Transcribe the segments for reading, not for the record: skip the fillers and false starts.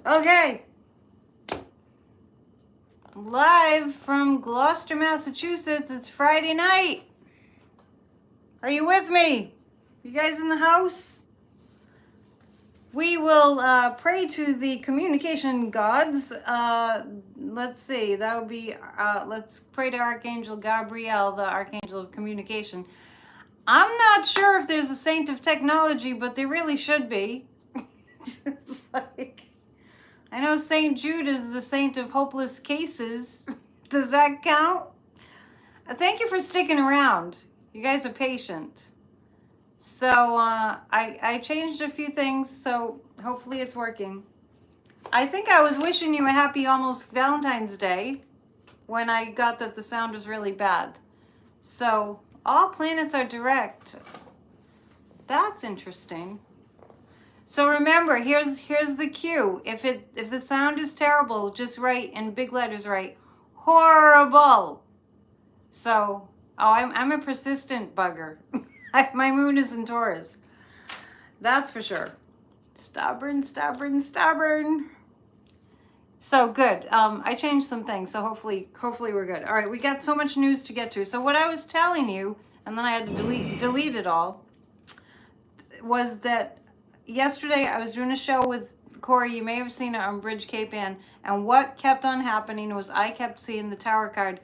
Okay. Live from Gloucester, Massachusetts. It's Friday night. Are you with me? You guys in the house? We will pray to the communication gods. Let's see. That would be, let's pray to Archangel Gabriel, the Archangel of Communication. I'm not sure if there's a saint of technology, but there really should be. It's like, I know St. Jude is the saint of hopeless cases. Does that count? Thank you for sticking around. You guys are patient. So I changed a few things, so hopefully it's working. I think I was wishing you a happy almost Valentine's Day when I got that the sound was really bad. So all planets are direct. That's interesting. So remember, here's the cue. If the sound is terrible, just write in big letters, write horrible. So, I'm a persistent bugger. My moon is in Taurus. That's for sure. Stubborn, stubborn, stubborn. So good. I changed some things, so hopefully we're good. All right, we got so much news to get to. So what I was telling you, and then I had to delete it all, was that yesterday I was doing a show with Corey. You may have seen it on Bridge Cape Ann. And what kept on happening was I kept seeing the tower card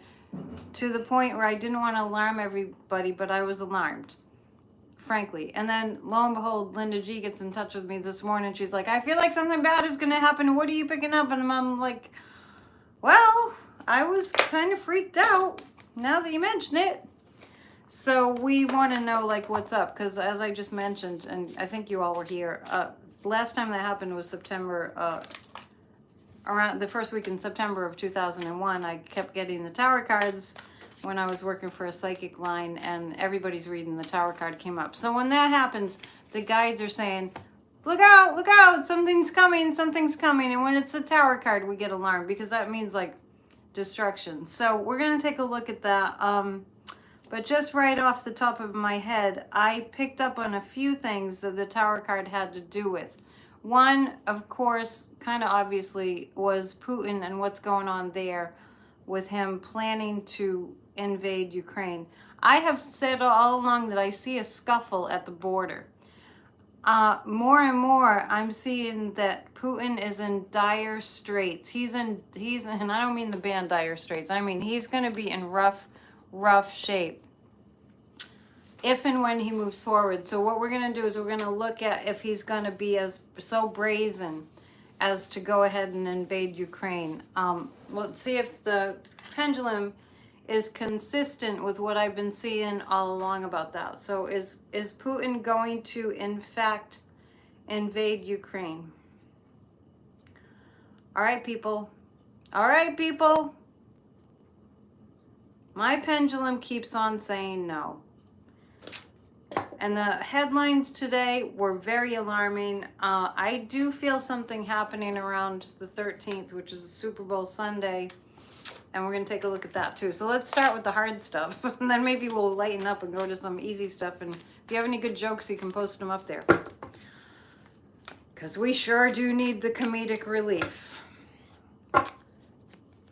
to the point where I didn't want to alarm everybody, but I was alarmed, frankly. And then lo and behold, Linda G gets in touch with me this morning. She's like, I feel like something bad is going to happen. What are you picking up? And I'm like, well, I was kind of freaked out now that you mention it. So we want to know, like, what's up, because as I just mentioned, and I think you all were here, last time that happened was September, around the first week in September of 2001. I kept getting the tower cards when I was working for a psychic line, and everybody's reading the tower card came up. So when that happens, the guides are saying, look out, something's coming. And when it's a tower card, we get alarmed, because that means, like, destruction. So we're going to take a look at that. But just right off the top of my head, I picked up on a few things that the tower card had to do with. One, of course, kind of obviously, was Putin and what's going on there with him planning to invade Ukraine. I have said all along that I see a scuffle at the border. More and more, I'm seeing that Putin is in dire straits. He's in, and I don't mean the band Dire Straits. I mean, he's going to be in rough shape if and when he moves forward. So what we're going to do is we're going to look at if he's going to be so brazen as to go ahead and invade Ukraine. Let's see if the pendulum is consistent with what I've been seeing all along about that. So is Putin going to, in fact, invade Ukraine? All right, people. My pendulum keeps on saying no. And the headlines today were very alarming. I do feel something happening around the 13th, which is Super Bowl Sunday. And we're going to take a look at that too. So let's start with the hard stuff. And then maybe we'll lighten up and go to some easy stuff. And if you have any good jokes, you can post them up there. Because we sure do need the comedic relief.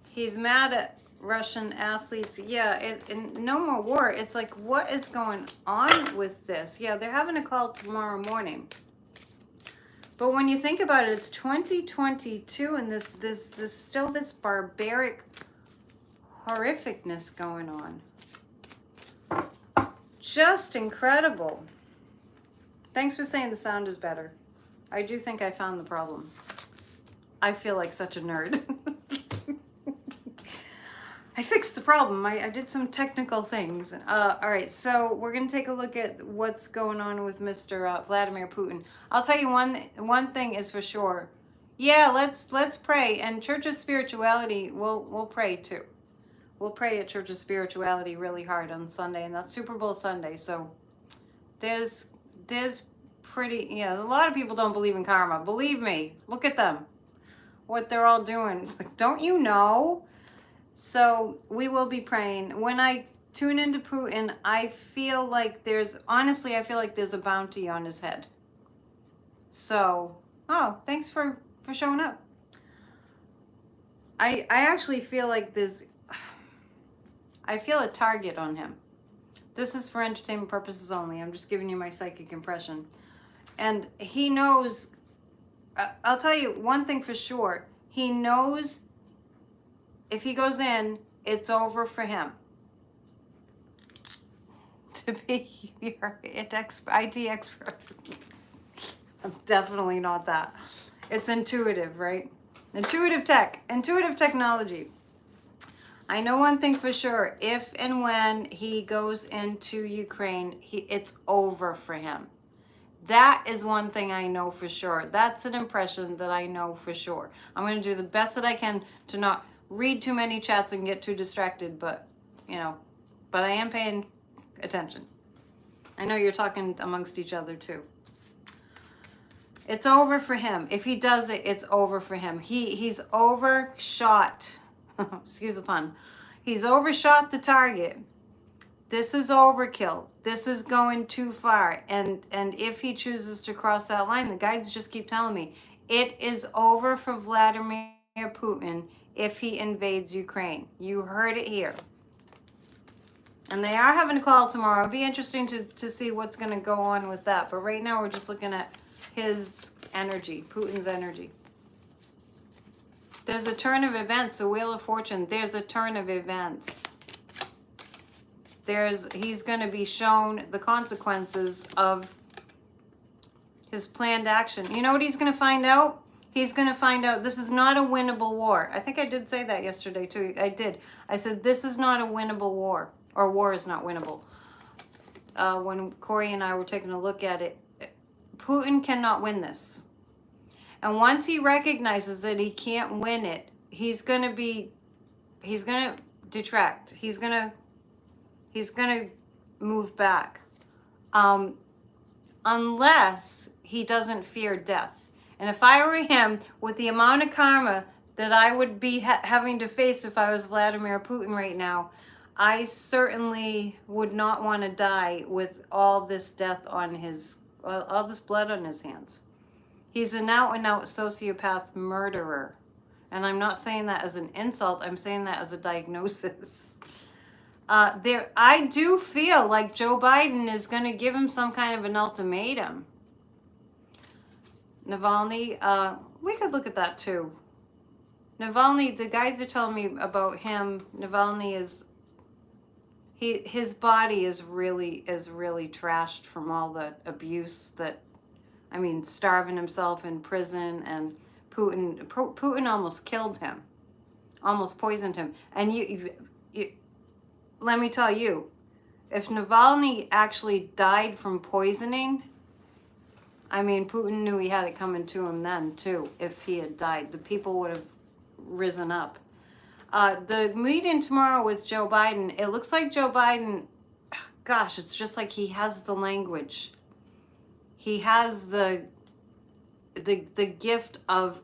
He's mad at Russian athletes. Yeah, and no more war. It's like, what is going on with this? Yeah, they're having a call tomorrow morning. But when you think about it, it's 2022 and this still this barbaric horrificness going on. Just incredible. Thanks for saying the sound is better. I do think I found the problem. I feel like such a nerd. I fixed the problem. I did some technical things. All right, so we're going to take a look at what's going on with Mr. Vladimir Putin. I'll tell you one thing is for sure. Yeah, let's pray. And Church of Spirituality, we'll pray too. We'll pray at Church of Spirituality really hard on Sunday, and that's Super Bowl Sunday. So there's pretty, yeah, a lot of people don't believe in karma. Believe me, look at them. What they're all doing. It's like, don't you know? So we will be praying. When I tune into Putin, I feel like honestly, I feel like there's a bounty on his head. So, oh, thanks for showing up. I actually feel like I feel a target on him. This is for entertainment purposes only. I'm just giving you my psychic impression. And he knows, I'll tell you one thing for sure. He knows if he goes in, it's over for him. To be your IT expert. I'm definitely not that. It's intuitive, right? Intuitive technology. I know one thing for sure. If and when he goes into Ukraine, it's over for him. That is one thing I know for sure. That's an impression that I know for sure. I'm going to do the best that I can to not read too many chats and get too distracted, but, but I am paying attention. I know you're talking amongst each other too. It's over for him. If he does it, it's over for him. He's overshot. Excuse the pun. He's overshot the target. This is overkill. This is going too far. And if he chooses to cross that line, the guides just keep telling me, it is over for Vladimir Putin if he invades Ukraine. You heard it here. And they are having a call tomorrow. It'll be interesting to see what's going to go on with that. But right now we're just looking at his energy, Putin's energy. There's a turn of events, the Wheel of Fortune. There's a turn of events. He's going to be shown the consequences of his planned action. You know what he's going to find out? He's going to find out this is not a winnable war. I think I did say that yesterday too. I did. I said this is not a winnable war, or war is not winnable. When Corey and I were taking a look at it, Putin cannot win this. And once he recognizes that he can't win it, he's going to detract. He's going to move back. Unless he doesn't fear death. And if I were him, with the amount of karma that I would be having to face if I was Vladimir Putin right now, I certainly would not want to die with all this death on all this blood on his hands. He's an out-and-out sociopath murderer. And I'm not saying that as an insult. I'm saying that as a diagnosis. I do feel like Joe Biden is going to give him some kind of an ultimatum. Navalny, we could look at that too. Navalny, the guides are telling me about him. Navalny his body is really trashed from all the abuse starving himself in prison, and Putin almost killed him, almost poisoned him. And you let me tell you, if Navalny actually died from poisoning, Putin knew he had it coming to him then too. If he had died, the people would have risen up. The meeting tomorrow with Joe Biden, it looks like Joe Biden, gosh, it's just like he has the language. He has the gift of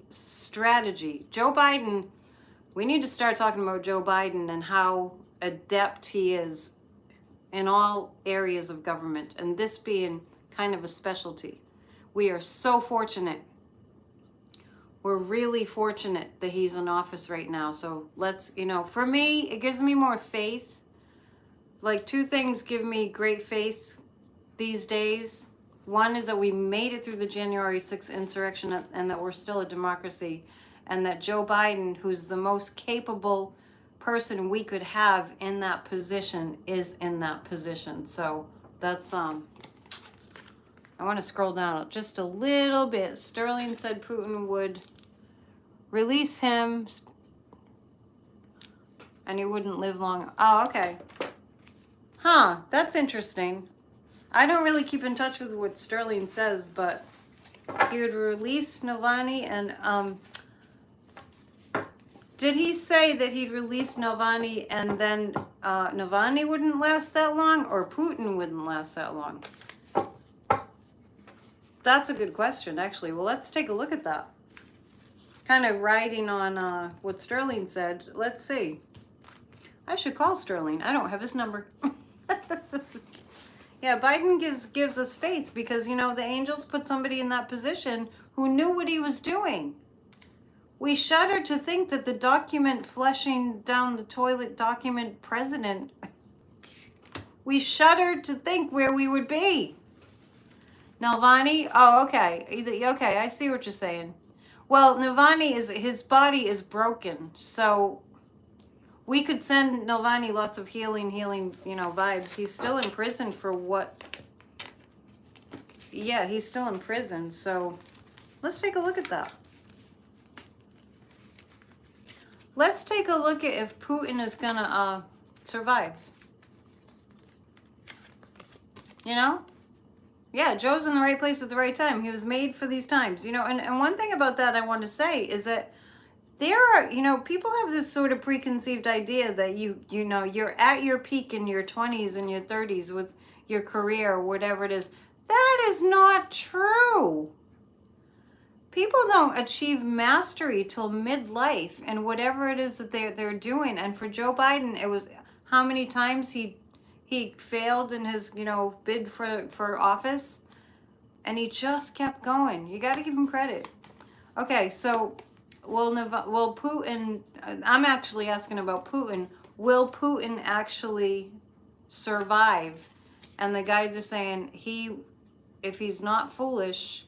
strategy. Joe Biden, we need to start talking about Joe Biden and how adept he is in all areas of government, and this being kind of a specialty. We are so fortunate. We're really fortunate that he's in office right now. So let's, for me, it gives me more faith. Like, two things give me great faith these days. One is that we made it through the January 6th insurrection and that we're still a democracy, and that Joe Biden, who's the most capable person we could have in that position, is in that position. So that's, I want to scroll down just a little bit. Sterling said Putin would release him and he wouldn't live long. Oh, okay. Huh, that's interesting. I don't really keep in touch with what Sterling says, but he would release Navalny, and did he say that he'd release Navalny and then Navalny wouldn't last that long, or Putin wouldn't last that long? That's a good question, actually. Well, let's take a look at that. Kind of riding on what Sterling said. Let's see. I should call Sterling. I don't have his number. Yeah, Biden gives us faith because, the angels put somebody in that position who knew what he was doing. We shudder to think that the document flushing down the toilet document president, we shudder to think where we would be. Navalny, oh, okay. Okay, I see what you're saying. Well, Navalny, his body is broken, so we could send Navalny lots of healing, vibes. He's still in prison for what? Yeah, he's still in prison, so let's take a look at that. Let's take a look at if Putin is gonna survive. You know? Yeah, Joe's in the right place at the right time. He was made for these times, and one thing about that I want to say is that there are, people have this sort of preconceived idea that you're at your peak in your 20s and your 30s with your career or whatever it is. That is not true. People don't achieve mastery till midlife and whatever it is that they're doing. And for Joe Biden, it was how many times he failed in his, bid for office, and he just kept going. You got to give him credit. Okay, so will Putin, I'm actually asking about Putin. Will Putin actually survive? And the guy just saying, if he's not foolish,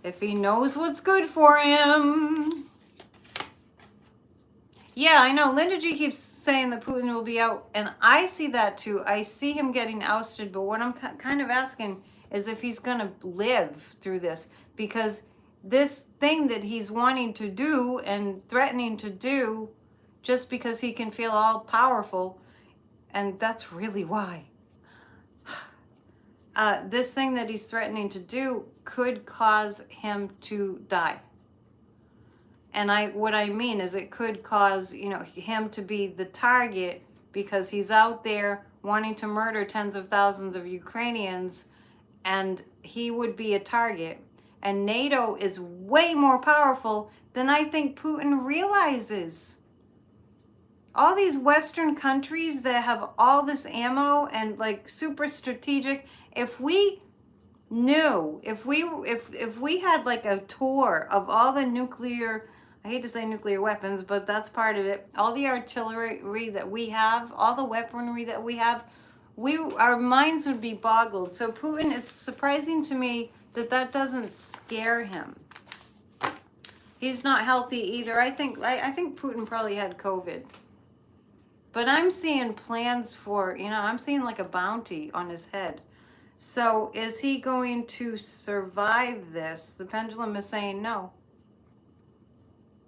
if he knows what's good for him. Yeah, I know. Linda G keeps saying that Putin will be out, and I see that too. I see him getting ousted, but what I'm kind of asking is if he's going to live through this, because this thing that he's wanting to do and threatening to do just because he can feel all powerful, and that's really why. This thing that he's threatening to do could cause him to die. And what I mean is it could cause, him to be the target because he's out there wanting to murder tens of thousands of Ukrainians, and he would be a target. And NATO is way more powerful than I think Putin realizes. All these Western countries that have all this ammo and like super strategic, if we knew, if we had like a tour of all the nuclear, I hate to say nuclear weapons, but that's part of it, all the artillery that we have, all the weaponry that we have, our minds would be boggled. So Putin, it's surprising to me that doesn't scare him. He's not healthy either. I think Putin probably had COVID. But I'm seeing plans for, I'm seeing like a bounty on his head. So is he going to survive this? The pendulum is saying no.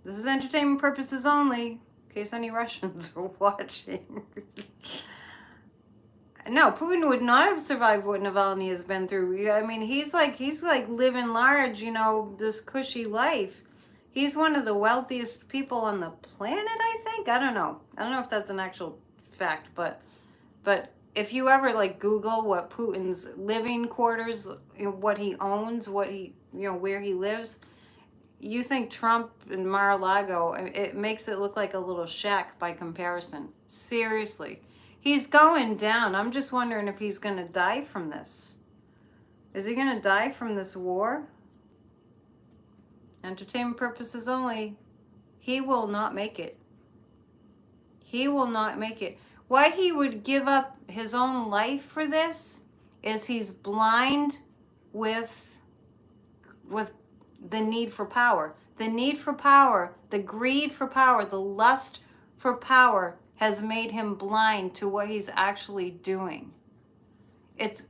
This is entertainment purposes only, in case any Russians are watching. No, Putin would not have survived what Navalny has been through. I mean, he's like living large, this cushy life. He's one of the wealthiest people on the planet, I think. I don't know if that's an actual fact, but if you ever like Google what Putin's living quarters, what he owns, what he, where he lives, you think Trump and Mar-a-Lago, it makes it look like a little shack by comparison. Seriously. He's going down. I'm just wondering if he's going to die from this. Is he going to die from this war? Entertainment purposes only. He will not make it. He will not make it. Why he would give up his own life for this is he's blind with the need for power. The need for power, the greed for power, the lust for power has made him blind to what he's actually doing. It's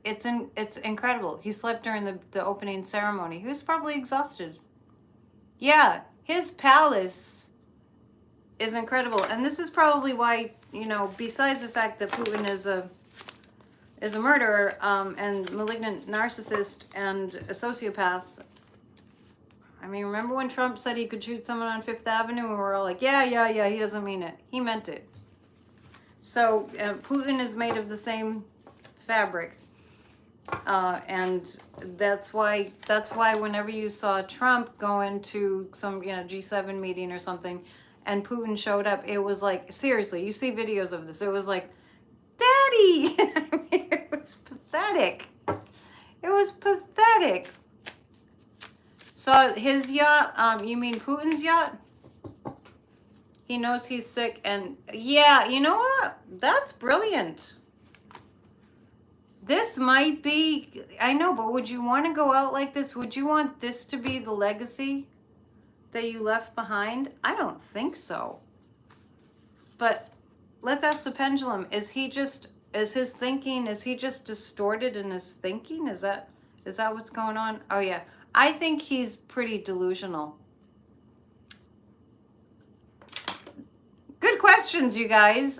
incredible. He slept during the opening ceremony. He was probably exhausted. Yeah, his palace is incredible. And this is probably why, besides the fact that Putin is a murderer and malignant narcissist and a sociopath. I mean, remember when Trump said he could shoot someone on Fifth Avenue and we're all like, yeah, he doesn't mean it. He meant it. So Putin is made of the same fabric. And that's why whenever you saw Trump go into some G7 meeting or something and Putin showed up, it was like, seriously, you see videos of this, it was like, Daddy! I mean, it was pathetic. It was pathetic. So his yacht, you mean Putin's yacht? He knows he's sick, and yeah, you know what? That's brilliant. This might be, I know, but would you want to go out like this? Would you want this to be the legacy that you left behind? I don't think so. But let's ask the pendulum. Is he just, is his thinking, is he just distorted in his thinking? Is that what's going on? Oh yeah. I think he's pretty delusional. Good questions, you guys.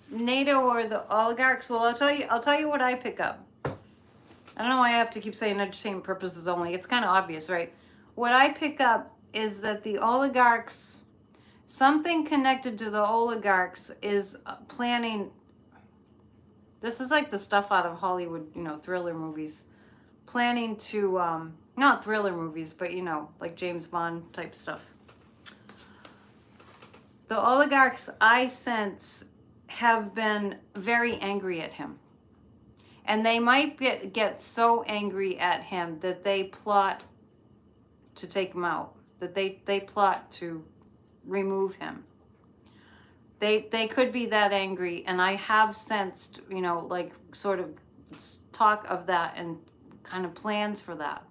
NATO or the oligarchs? Well, I'll tell you what I pick up. I don't know why I have to keep saying entertainment purposes only. It's kind of obvious, right? What I pick up is that the oligarchs, something connected to the oligarchs is planning. This is like the stuff out of Hollywood, you know, thriller movies. Planning to, not thriller movies, but, you know, like James Bond type stuff. The oligarchs, I sense, have been very angry at him. And they might get so angry at him that they plot to take him out, that they plot to remove him. They could be that angry, and I have sensed, you know, like sort of talk of that and kind of plans for that.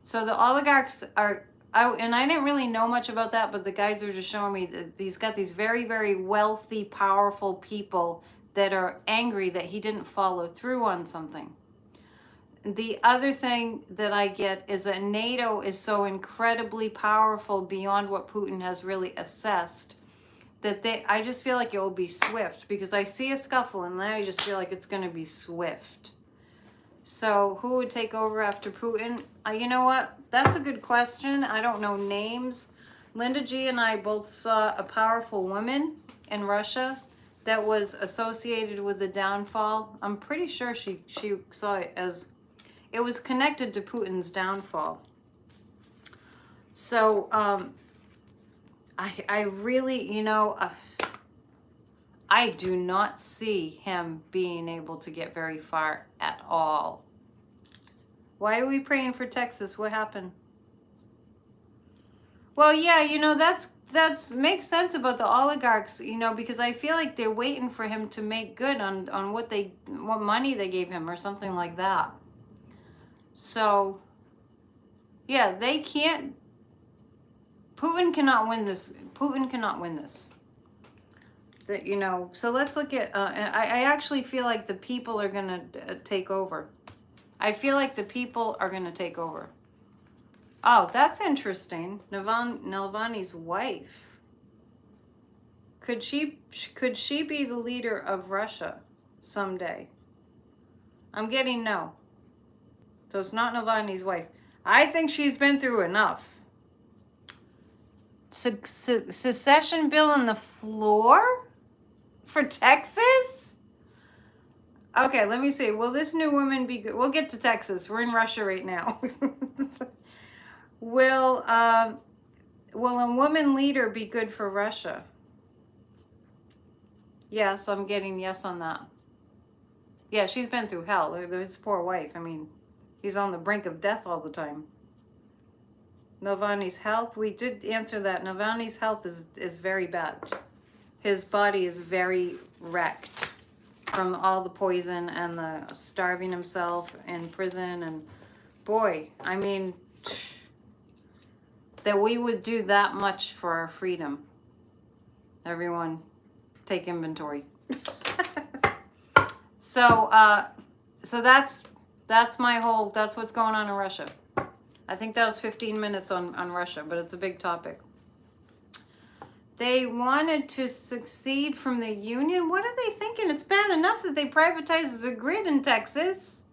So the oligarchs are, and I didn't really know much about that, but the guys were just showing me that he's got these very, very wealthy, powerful people that are angry that he didn't follow through on something. The other thing that I get is that NATO is so incredibly powerful beyond what Putin has really assessed that I just feel like it will be swift, because I see a scuffle and then I just feel like it's going to be swift. So who would take over after Putin? You know what? That's a good question. I don't know names. Linda G and I both saw a powerful woman in Russia that was associated with the downfall. I'm pretty sure she saw it as, it was connected to Putin's downfall. So I really, you know, I do not see him being able to get very far at all. Why are we praying for Texas? What happened? Well, yeah, you know, that's makes sense about the oligarchs, you know, because I feel like they're waiting for him to make good on what money they gave him or something like that. So, yeah, they can't. Putin cannot win this. Putin cannot win this. That, you know, so let's look at, I actually feel like the people are going to take over. I feel like the people are going to take over. Oh, that's interesting. Navalny's wife. Could she be the leader of Russia someday? I'm getting no. So it's not Navalny's wife. I think she's been through enough. Secession bill on the floor for Texas? Okay, let me see. Will this new woman be good? We'll get to Texas. We're in Russia right now. Will a woman leader be good for Russia? Yes, I'm getting yes on that. Yeah, she's been through hell. His poor wife. I mean, he's on the brink of death all the time. Navalny's health, we did answer that. Navalny's health is very bad. His body is very wrecked from all the poison and the starving himself in prison. And boy, I mean, that we would do that much for our freedom. Everyone, take inventory. So that's what's going on in Russia. I think that was 15 minutes on Russia, but it's a big topic. They wanted to secede from the union. What are they thinking? It's bad enough that they privatized the grid in Texas.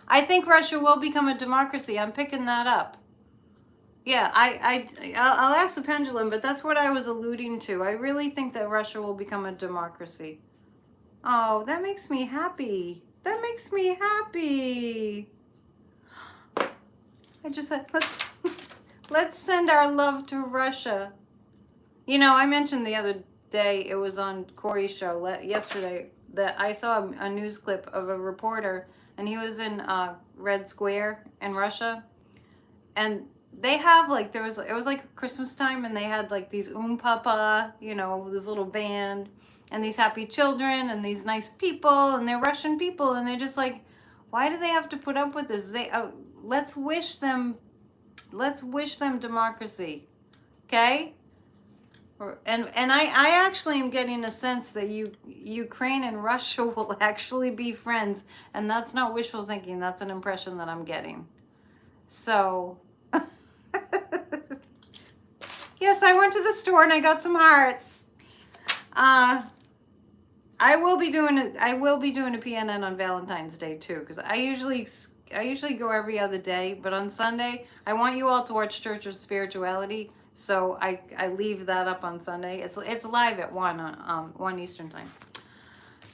I think Russia will become a democracy. I'm picking that up. Yeah, I'll ask the pendulum, but that's what I was alluding to. I really think that Russia will become a democracy. Oh, that makes me happy. That makes me happy. I just said, let's send our love to Russia. You know, I mentioned the other day, it was on Corey's show yesterday, that I saw a news clip of a reporter, and he was in Red Square in Russia, and they have like, it was like Christmas time, and they had like these Papa, you know, this little band, and these happy children, and these nice people, and they're Russian people, and they're just like, why do they have to put up with this? Let's wish them democracy, okay? And I actually am getting a sense that Ukraine and Russia will actually be friends, and that's not wishful thinking. That's an impression that I'm getting. So, yes, I went to the store and I got some hearts. I will be doing a PNN on Valentine's Day too, because I usually go every other day, but on Sunday I want you all to watch Church of Spirituality. So I leave that up on Sunday. It's live at 1 Eastern time.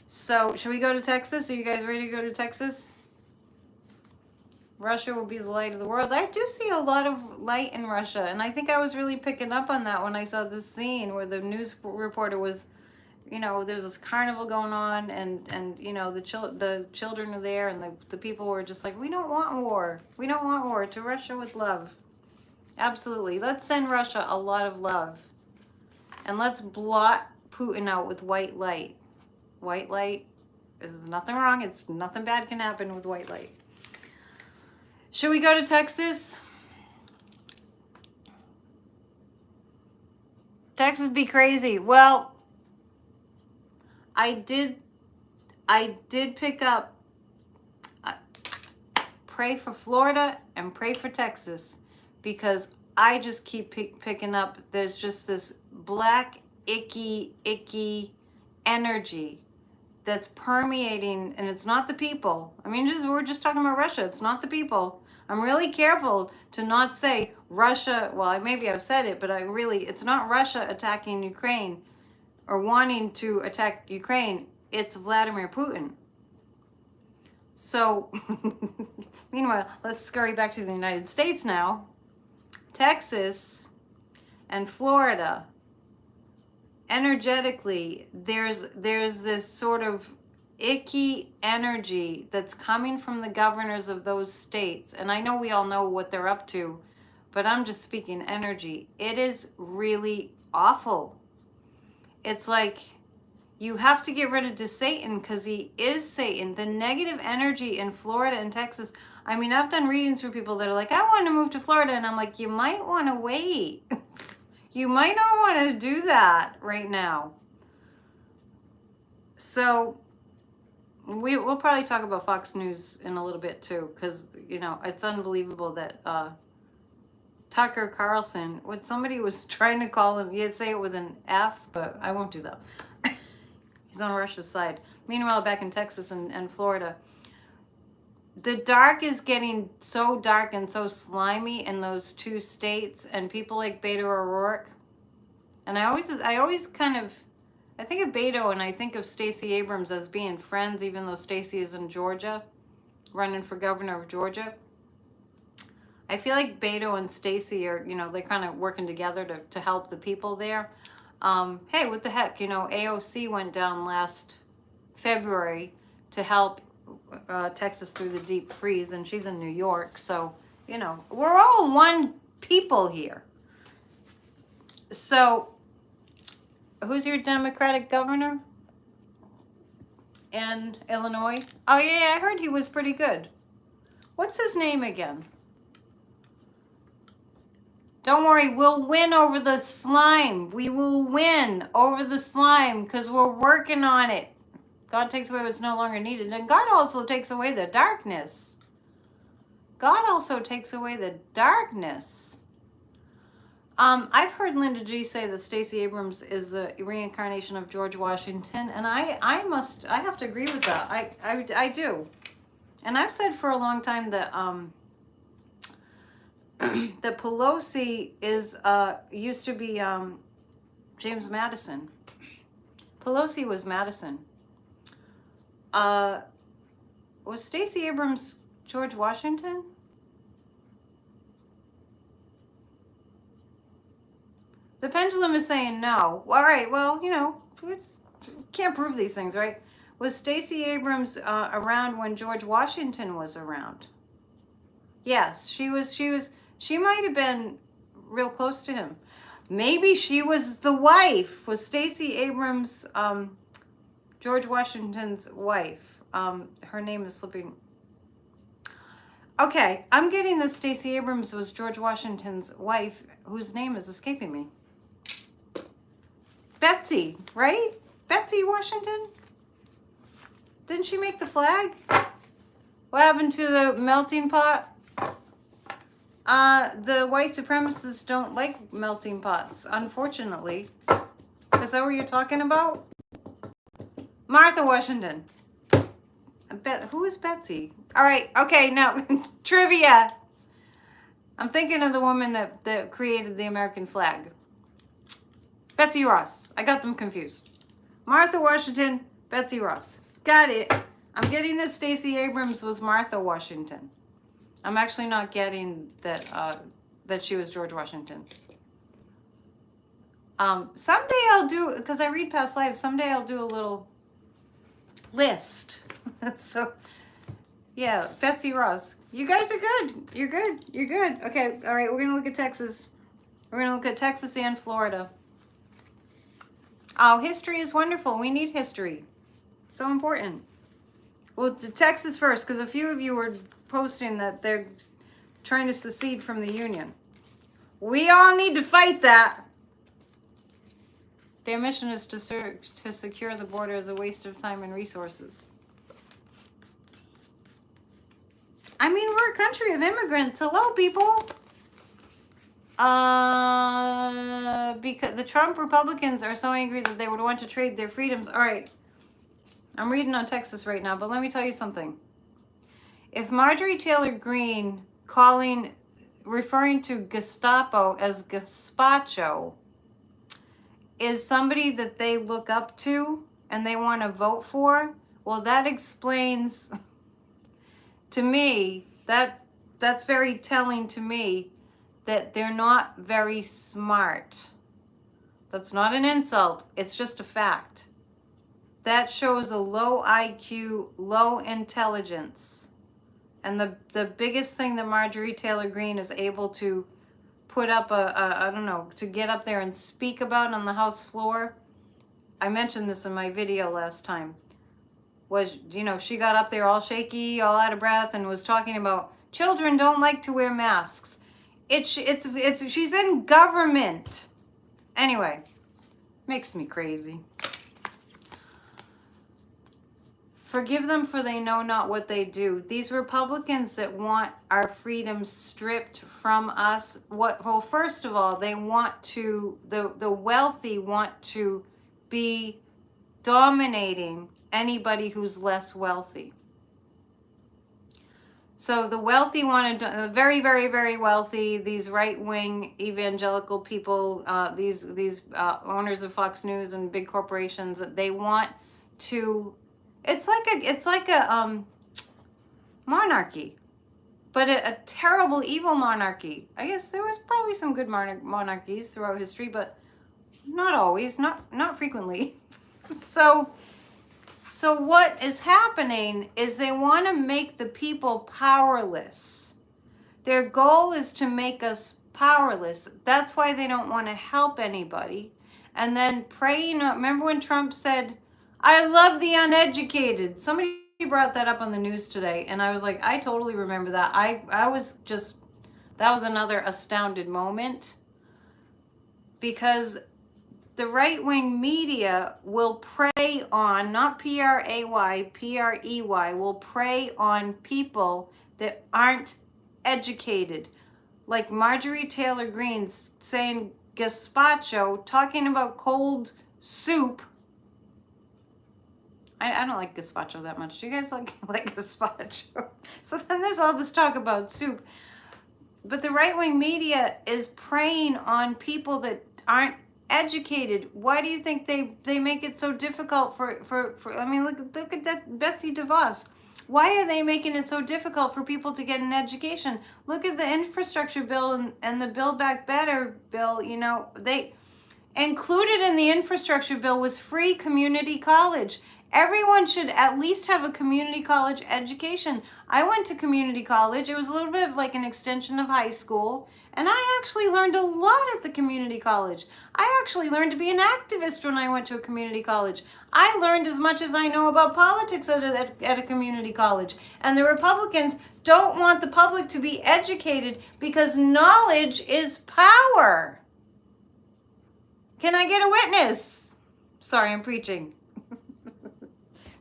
So should we go to Texas? Are you guys ready to go to Texas? Russia will be the light of the world. I do see a lot of light in Russia, and I think I was really picking up on that when I saw this scene where the news reporter was, you know, there's this carnival going on, and you know, the children are there, and the people were just like, we don't want war. We don't want war. To Russia with love. Absolutely. Let's send Russia a lot of love. And let's blot Putin out with white light. White light, there's nothing wrong. It's nothing bad can happen with white light. Should we go to Texas? Texas be crazy. Well, I did pick up, pray for Florida and pray for Texas, because I just keep picking up, there's just this black, icky energy that's permeating, and it's not the people. I mean, we're just talking about Russia. It's not the people. I'm really careful to not say Russia, well, maybe I've said it, but it's not Russia attacking Ukraine or wanting to attack Ukraine. It's Vladimir Putin. So, meanwhile, let's scurry back to the United States now. Texas and Florida, energetically, there's this sort of icky energy that's coming from the governors of those states. And I know we all know what they're up to, but I'm just speaking energy. It is really awful. It's like you have to get rid of Satan, because he is Satan. The negative energy in Florida and Texas. I mean, I've done readings for people that are like, I want to move to Florida. And I'm like, you might want to wait. You might not want to do that right now. So we'll probably talk about Fox News in a little bit too, because, you know, it's unbelievable that Tucker Carlson, when somebody was trying to call him, you'd say it with an F, but I won't do that. He's on Russia's side. Meanwhile, back in Texas and Florida, the dark is getting so dark and so slimy in those two states, and people like Beto O'Rourke. And I always kind of, I think of Beto and I think of Stacey Abrams as being friends, even though Stacey is in Georgia, running for governor of Georgia. I feel like Beto and Stacey are, you know, they're kind of working together to help the people there. Hey, what the heck, you know, AOC went down last February to help Texas through the deep freeze, and she's in New York, so, you know, we're all one people here. So, who's your Democratic governor in Illinois? Oh, yeah, I heard he was pretty good. What's his name again? Don't worry, we'll win over the slime. We will win over the slime, because we're working on it. God takes away what's no longer needed. And God also takes away the darkness. God also takes away the darkness. I've heard Linda G say that Stacey Abrams is the reincarnation of George Washington, and I have to agree with that. I do. And I've said for a long time that that Pelosi is used to be James Madison. Pelosi was Madison. Was Stacey Abrams George Washington? The pendulum is saying no. All right, well, you know, can't prove these things, right? Was Stacey Abrams around when George Washington was around? Yes, she was She might have been real close to him. Maybe she was the wife, was Stacey Abrams, George Washington's wife. Her name is slipping. Okay, I'm getting that Stacey Abrams was George Washington's wife, whose name is escaping me. Betsy, right? Betsy Washington? Didn't she make the flag? What happened to the melting pot? The white supremacists don't like melting pots, unfortunately. Is that what you're talking about? Martha Washington. Who is Betsy? All right, okay, now, trivia. I'm thinking of the woman that created the American flag. Betsy Ross. I got them confused. Martha Washington, Betsy Ross. Got it. I'm getting that Stacey Abrams was Martha Washington. I'm actually not getting that that she was George Washington. Someday I'll do, because I read past lives, someday I'll do a little list. So, yeah, Betsy Ross. You guys are good. You're good. You're good. Okay, all right, we're going to look at Texas. We're going to look at Texas and Florida. Oh, history is wonderful. We need history. So important. Well, to Texas first, because a few of you were posting that they're trying to secede from the Union. We all need to fight that. Their mission is to secure the border is a waste of time and resources. I mean, we're a country of immigrants. Hello, people. Because the Trump Republicans are so angry that they would want to trade their freedoms. All right. I'm reading on Texas right now, but let me tell you something. If Marjorie Taylor Greene referring to Gestapo as gazpacho is somebody that they look up to and they want to vote for, well, that explains to me, that's very telling to me that they're not very smart. That's not an insult. It's just a fact. That shows a low IQ, low intelligence. And the biggest thing that Marjorie Taylor Greene is able to put up I don't know, to get up there and speak about on the House floor, I mentioned this in my video last time, was, you know, she got up there all shaky, all out of breath, and was talking about children don't like to wear masks. She's in government. Anyway, makes me crazy. Forgive them, for they know not what they do. These Republicans that want our freedom stripped from us, well, first of all, they want to, the wealthy want to be dominating anybody who's less wealthy. So the wealthy wanted, very, very, very wealthy, these right-wing evangelical people, these owners of Fox News and big corporations, they want to, it's like a monarchy, but a terrible, evil monarchy. I guess there was probably some good monarchies throughout history, but not always, not frequently. So what is happening is they want to make the people powerless. Their goal is to make us powerless. That's why they don't want to help anybody. And then praying, remember when Trump said, I love the uneducated. Somebody brought that up on the news today, and I was like, I totally remember that. I was just, that was another astounded moment, because the right-wing media will prey on, not P-R-A-Y, P-R-E-Y, will prey on people that aren't educated. Like Marjorie Taylor Greene saying gazpacho, talking about cold soup. I don't like gazpacho that much. Do you guys like gazpacho? So then there's all this talk about soup. But the right-wing media is preying on people that aren't educated. Why do you think they make it so difficult for I mean, look at that Betsy DeVos. Why are they making it so difficult for people to get an education? Look at the infrastructure bill and the Build Back Better bill. You know, they included in the infrastructure bill was free community college. Everyone should at least have a community college education. I went to community college. It was a little bit of like an extension of high school. And I actually learned a lot at the community college. I actually learned to be an activist when I went to a community college. I learned as much as I know about politics at a community college. And the Republicans don't want the public to be educated because knowledge is power. Can I get a witness? Sorry, I'm preaching.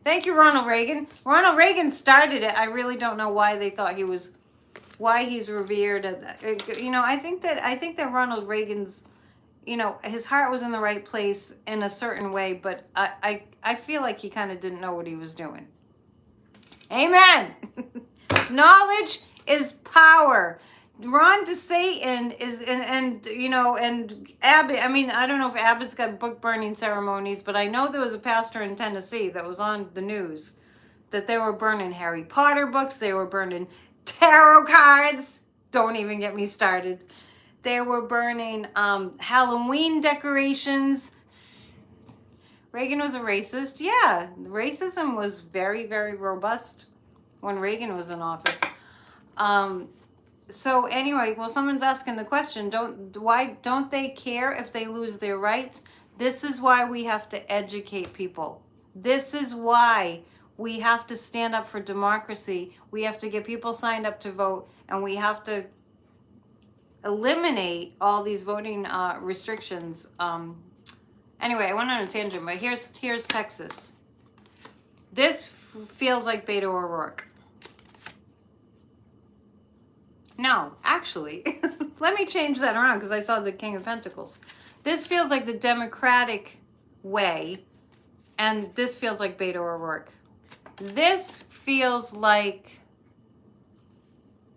Thank you, Ronald Reagan. Ronald Reagan started it. I really don't know why they thought he was, why he's revered. You know, I think that Ronald Reagan's, you know, his heart was in the right place in a certain way, but I feel like he kind of didn't know what he was doing. Amen. Knowledge is power. Ron DeSatan is, and you know, and Abbott, I mean, I don't know if Abbott's got book burning ceremonies, but I know there was a pastor in Tennessee that was on the news that they were burning Harry Potter books, they were burning tarot cards, don't even get me started. They were burning Halloween decorations. Reagan was a racist. Yeah, racism was very, very robust when Reagan was in office. So anyway, well, someone's asking the question, why don't they care if they lose their rights? This is why we have to educate people. This is why we have to stand up for democracy. We have to get people signed up to vote, and we have to eliminate all these voting restrictions. Anyway, I went on a tangent, but here's Texas. This feels like Beto O'Rourke. No, actually, let me change that around because I saw the King of Pentacles. This feels like the Democratic way, and this feels like Beto O'Rourke. This feels like,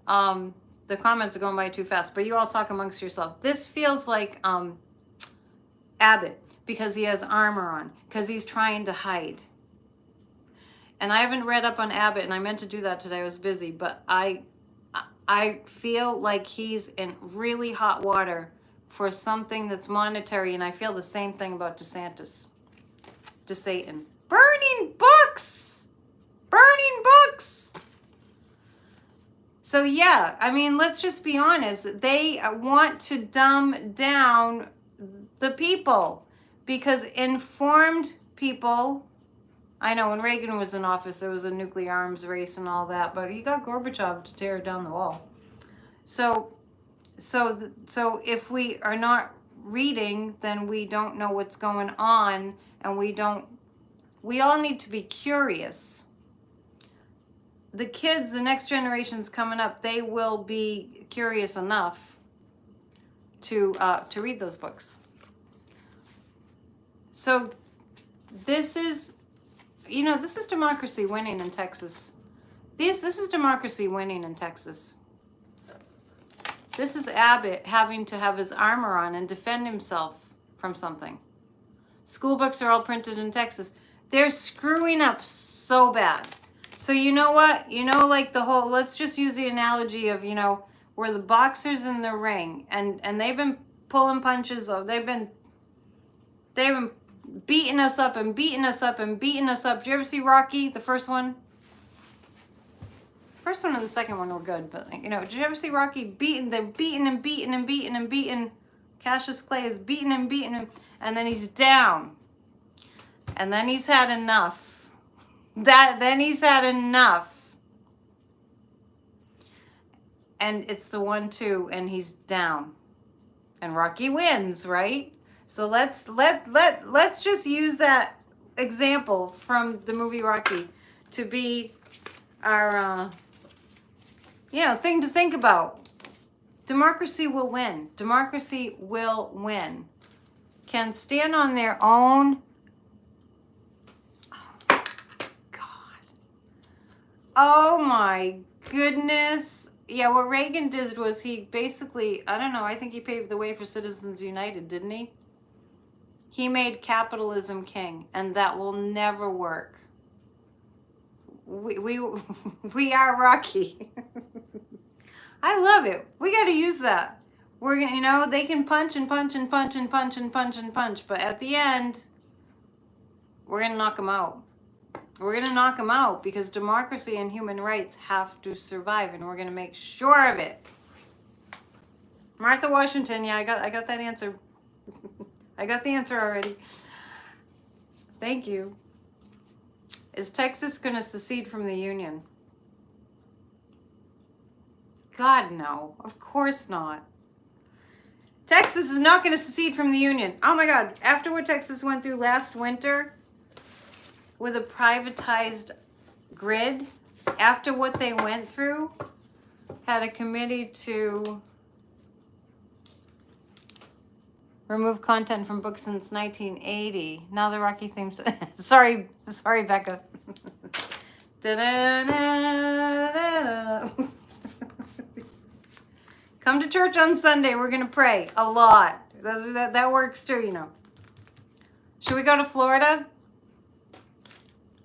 the comments are going by too fast, but you all talk amongst yourself. This feels like Abbott because he has armor on, because he's trying to hide. And I haven't read up on Abbott, and I meant to do that today. I was busy, but I feel like he's in really hot water for something that's monetary, and I feel the same thing about DeSantis. DeSatan. Burning books! Burning books! So yeah, I mean, let's just be honest. They want to dumb down the people because informed people, I know when Reagan was in office, there was a nuclear arms race and all that, but he got Gorbachev to tear down the wall. So if we are not reading, then we don't know what's going on, and we all need to be curious. The kids, the next generations coming up, they will be curious enough to read those books. So this is, you know, this is democracy winning in Texas. This is democracy winning in Texas. This is Abbott having to have his armor on and defend himself from something. School books are all printed in Texas. They're screwing up so bad. So you know what? You know, like the whole, let's just use the analogy of, you know, where the boxers in the ring and they've been pulling punches. They've been beating us up and beating us up and beating us up. Did you ever see Rocky, the first one? First one and the second one were good, but you know, did you ever see Rocky they're beating and beating and beating and beating. Cassius Clay is beating and beating him, and then he's down. And then he's had enough. Then he's had enough. And it's the 1-2, and he's down. And Rocky wins, right? So let's just use that example from the movie Rocky to be our thing to think about. Democracy will win. Democracy will win. Can stand on their own. Oh my goodness. Yeah, what Reagan did was he basically, I don't know, I think he paved the way for Citizens United, didn't he? He made capitalism king, and that will never work. We are Rocky. I love it. We got to use that. We're gonna, you know, they can punch and punch and punch and punch and punch and punch, but at the end, we're gonna knock them out. We're going to knock them out because democracy and human rights have to survive, and we're going to make sure of it. Martha Washington, yeah, I got that answer. I got the answer already. Thank you. Is Texas going to secede from the Union? God, no. Of course not. Texas is not going to secede from the Union. Oh my God. After what Texas went through last winter with a privatized grid, after what they went through, had a committee to remove content from books since 1980. Now the Rocky themes. sorry, Becca. Da-da-da-da-da. Come to church on Sunday. We're going to pray a lot. That works too, you know. Should we go to Florida?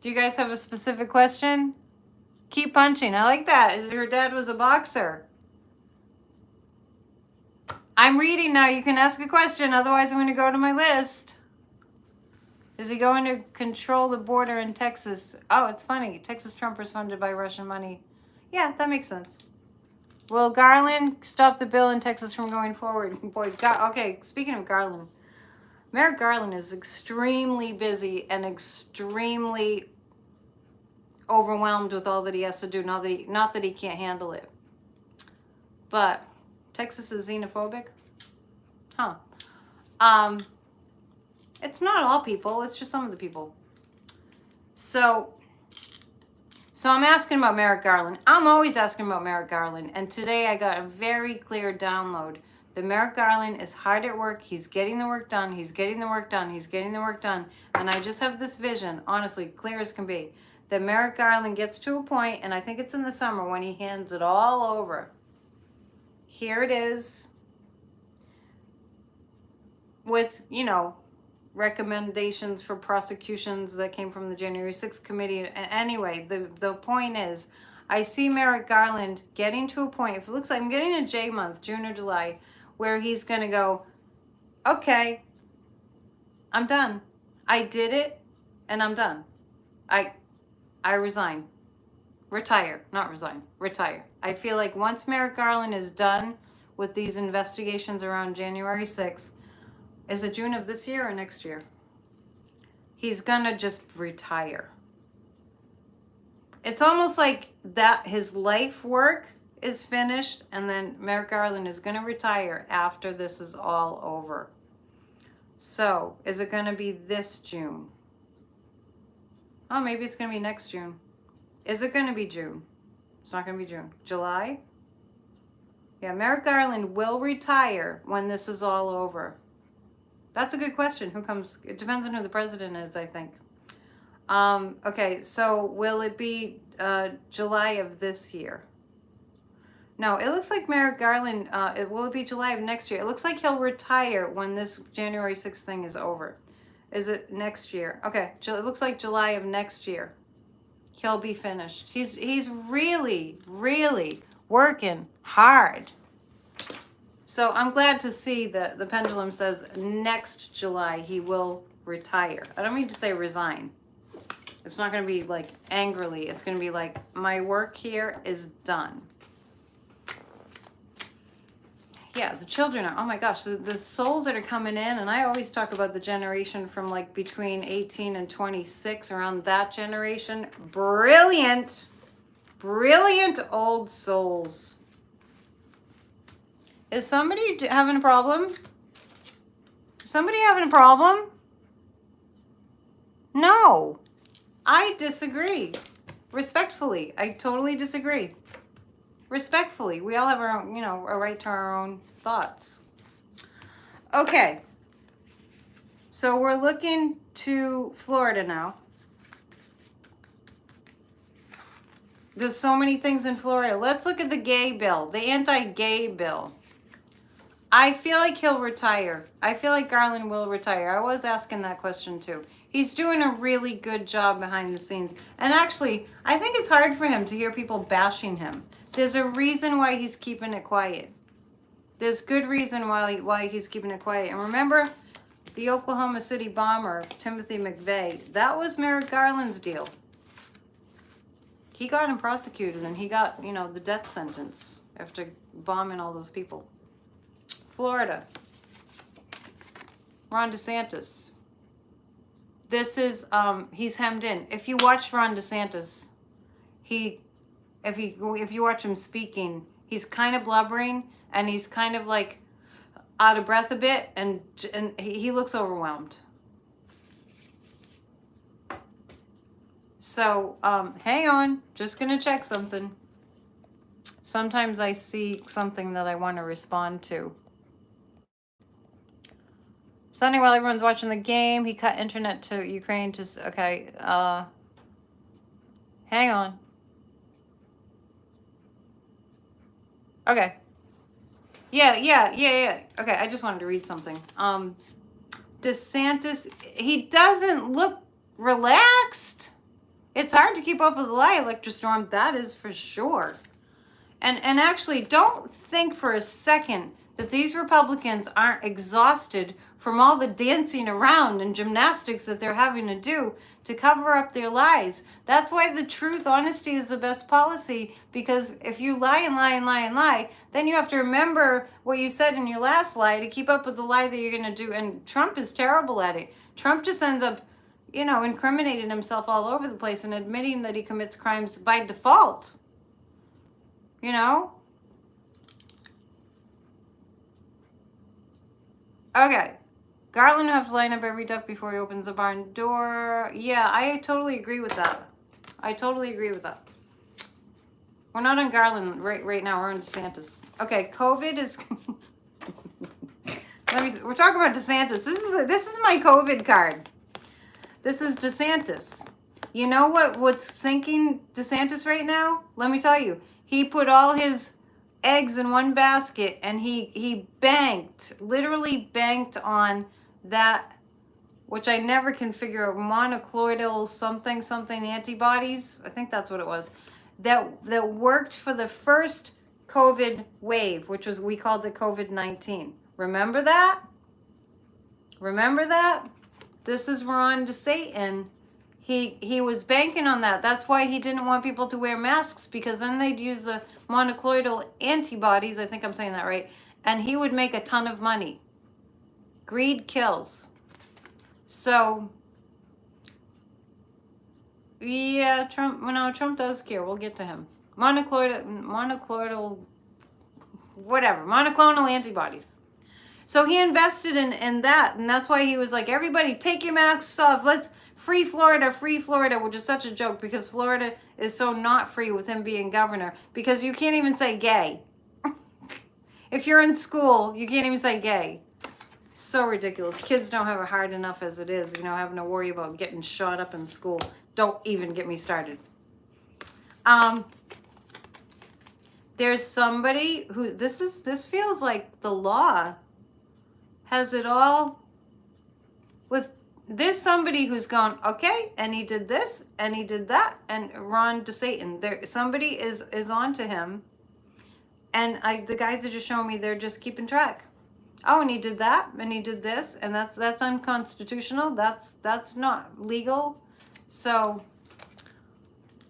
Do you guys have a specific question? Keep punching. I like that. Your dad was a boxer. I'm reading now. You can ask a question. Otherwise, I'm going to go to my list. Is he going to control the border in Texas? Oh, it's funny. Texas Trumpers funded by Russian money. Yeah, that makes sense. Will Garland stop the bill in Texas from going forward? Boy, okay, speaking of Garland, Merrick Garland is extremely busy and extremely overwhelmed with all that he has to do. Not that he can't handle it. But Texas is xenophobic? Huh. It's not all people. It's just some of the people. So I'm asking about Merrick Garland. I'm always asking about Merrick Garland. And today I got a very clear download that Merrick Garland is hard at work. He's getting the work done. He's getting the work done. He's getting the work done. And I just have this vision, honestly, clear as can be, that Merrick Garland gets to a point, and I think it's in the summer, when he hands it all over. Here it is with, you know, recommendations for prosecutions that came from the January 6th committee. And anyway, the point is, I see Merrick Garland getting to a point, if it looks like I'm getting a J month, June or July, where he's going to go, okay, I'm done. I did it, and I'm done. I resign. Retire. Not resign. Retire. I feel like once Merrick Garland is done with these investigations around January 6th, is it June of this year or next year? He's gonna just retire. It's almost like that his life work is finished, and then Merrick Garland is gonna retire after this is all over. So, is it gonna be this June? Oh, maybe it's gonna be next June. Is it gonna be June? It's not gonna be June. July? Yeah, Merrick Garland will retire when this is all over. That's a good question. Who comes? It depends on who the president is, I think. Okay, so will it be July of this year? No, it looks like Merrick Garland, will it be July of next year? It looks like he'll retire when this January 6th thing is over. Is it next year? Okay, it looks like July of next year. He'll be finished. He's really, really working hard. So I'm glad to see that the pendulum says next July he will retire. I don't mean to say resign. It's not going to be like angrily. It's going to be like, my work here is done. Yeah, the children are, oh my gosh, the souls that are coming in, and I always talk about the generation from like between 18 and 26, around that generation. Brilliant, brilliant old souls. Is somebody having a problem? Somebody having a problem? No. I disagree. Respectfully. I totally disagree. Respectfully. We all have our own, a right to our own thoughts. Okay. So we're looking to Florida now. There's so many things in Florida. Let's look at the gay bill, the anti-gay bill. I feel like he'll retire. I feel like Garland will retire. I was asking that question too. He's doing a really good job behind the scenes. And actually, I think it's hard for him to hear people bashing him. There's a reason why he's keeping it quiet. There's good reason why he's keeping it quiet. And remember, the Oklahoma City bomber, Timothy McVeigh, that was Merrick Garland's deal. he got him prosecuted, and he got, you know, the death sentence after bombing all those people. Florida. Ron DeSantis. This is, he's hemmed in. If you watch Ron DeSantis, if you watch him speaking, he's kind of blubbering, and he's kind of like out of breath a bit, and he looks overwhelmed. So, hang on, just gonna check something. Sometimes I see something that I want to respond to. Sunday, while everyone's watching the game, he cut internet to Ukraine to, okay, hang on. Okay. Yeah. Okay, I just wanted to read something. DeSantis, he doesn't look relaxed. It's hard to keep up with the lie detector storm, that is for sure. And actually, don't think for a second that these Republicans aren't exhausted from all the dancing around and gymnastics that they're having to do to cover up their lies. That's why the truth, honesty is the best policy, because if you lie and lie and lie and lie, then you have to remember what you said in your last lie to keep up with the lie that you're going to do. And Trump is terrible at it. Trump just ends up, you know, incriminating himself all over the place and admitting that he commits crimes by default. You know? Okay. Garland will have to line up every duck before he opens the barn door. Yeah, I totally agree with that. I totally agree with that. We're not on Garland right now. We're on DeSantis. Okay, COVID is... We're talking about DeSantis. This is my COVID card. This is DeSantis. You know what's sinking DeSantis right now? Let me tell you. He put all his eggs in one basket, and he banked, literally banked on that, which I never can figure out, monoclonal something antibodies. I think that's what it was. That worked for the first COVID wave, which was, we called it COVID-19. Remember that? Remember that? This is Ron DeSantis. He was banking on that. That's why he didn't want people to wear masks, because then they'd use the monoclonal antibodies, I think I'm saying that right, and he would make a ton of money. Greed kills. So, yeah, Trump does care. We'll get to him. Monoclonal, whatever, monoclonal antibodies. So he invested in that, and that's why he was like, everybody take your masks off. Let's free Florida, which is such a joke, because Florida is so not free with him being governor, because you can't even say gay. If you're in school, you can't even say gay. So ridiculous. Kids don't have it hard enough as it is, you know, having to worry about getting shot up in school. Don't even get me started. There's somebody who, this feels like the law has it all with. There's somebody who's gone, okay, and he did this, and he did that, and Ron DeSantis. Somebody is on to him, and the guys are just showing me they're just keeping track. Oh, and he did that, and he did this, and that's unconstitutional. That's not legal. So,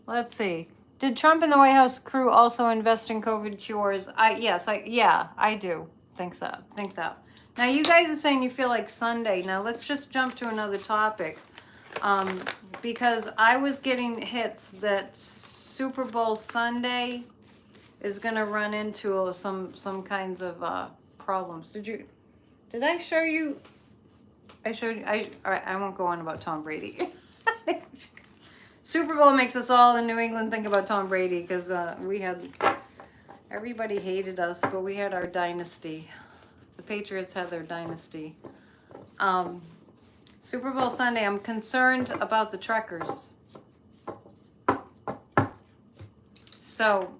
let's see. Did Trump and the White House crew also invest in COVID cures? I do think so. Think that. Now, you guys are saying you feel like Sunday. Now, let's just jump to another topic. Because I was getting hits that Super Bowl Sunday is going to run into some kinds of problems. Did I show you? I showed you. All right, I won't go on about Tom Brady. Super Bowl makes us all in New England think about Tom Brady, because everybody hated us, but we had our dynasty. The Patriots had their dynasty. Super Bowl Sunday, I'm concerned about the truckers. So,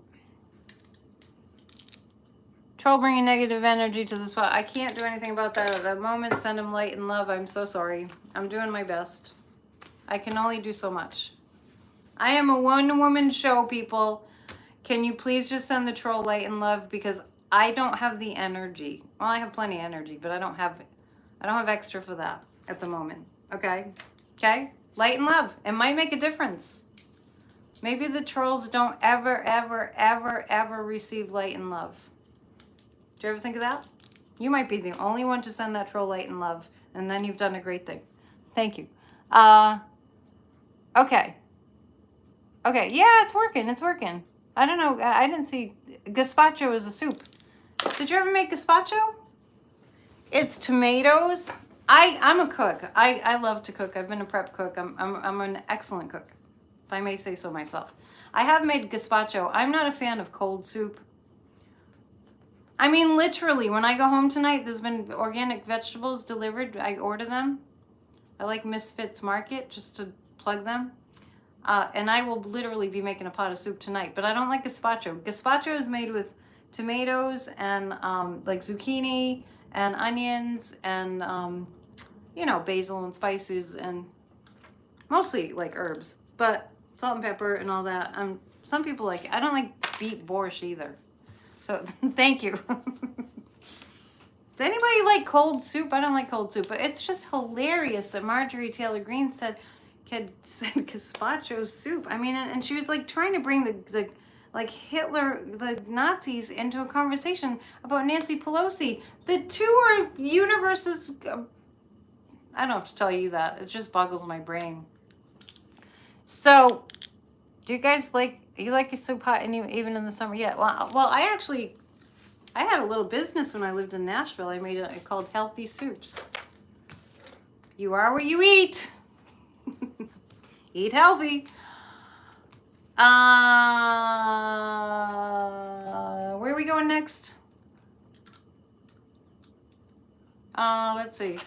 troll bringing negative energy to the spot. I can't do anything about that at that moment. Send them light and love. I'm so sorry. I'm doing my best. I can only do so much. I am a one-woman show, people. Can you please just send the troll light and love, because I don't have the energy. Well, I have plenty of energy, but I don't have extra for that at the moment. Okay? Okay? Light and love. It might make a difference. Maybe the trolls don't ever, ever, ever, ever receive light and love. Do you ever think of that? You might be the only one to send that troll light and love, and then you've done a great thing. Thank you. Okay. Okay, yeah, it's working, it's working. I don't know, I didn't see, gazpacho is a soup. Did you ever make gazpacho? It's tomatoes. I'm a cook. I love to cook. I've been a prep cook. I'm an excellent cook, if I may say so myself. I have made gazpacho. I'm not a fan of cold soup. I mean, literally, when I go home tonight, there's been organic vegetables delivered. I order them. I like Misfits Market just to plug them. And I will literally be making a pot of soup tonight. But I don't like gazpacho. Gazpacho is made with tomatoes and like zucchini and onions and, you know, basil and spices and mostly like herbs. But salt and pepper and all that. Some people like it. I don't like beet borscht either. So thank you. Does anybody like cold soup? I don't like cold soup, but it's just hilarious that Marjorie Taylor Greene said gazpacho soup. I mean, and she was like trying to bring the like Hitler, the Nazis into a conversation about Nancy Pelosi. The two are universes. I don't have to tell you that. It just boggles my brain. So, do you guys like your soup hot even in the summer? Yeah. Well, I had a little business when I lived in Nashville. I made it called Healthy Soups. You are what you eat. Eat healthy. Where are we going next? Let's see.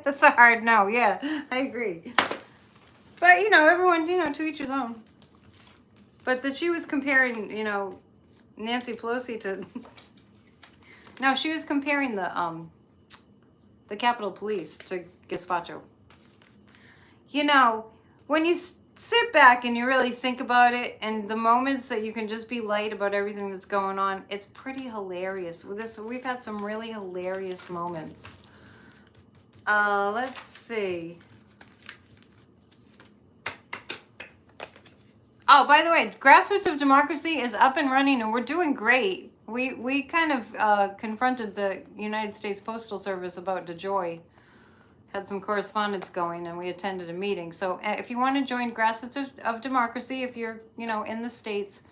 That's a hard no. Yeah, I agree. But, you know, everyone, you know, to each his own. But that she was comparing, you know, Nancy Pelosi to... No, she was comparing the Capitol Police to gazpacho. You know, when you sit back and you really think about it, and the moments that you can just be light about everything that's going on, it's pretty hilarious. We've had some really hilarious moments. Let's see. Oh, by the way, Grassroots of Democracy is up and running, and we're doing great. We kind of confronted the United States Postal Service about DeJoy. Had some correspondence going, and we attended a meeting. So if you want to join Grassroots of Democracy, if you're, you know, in the States,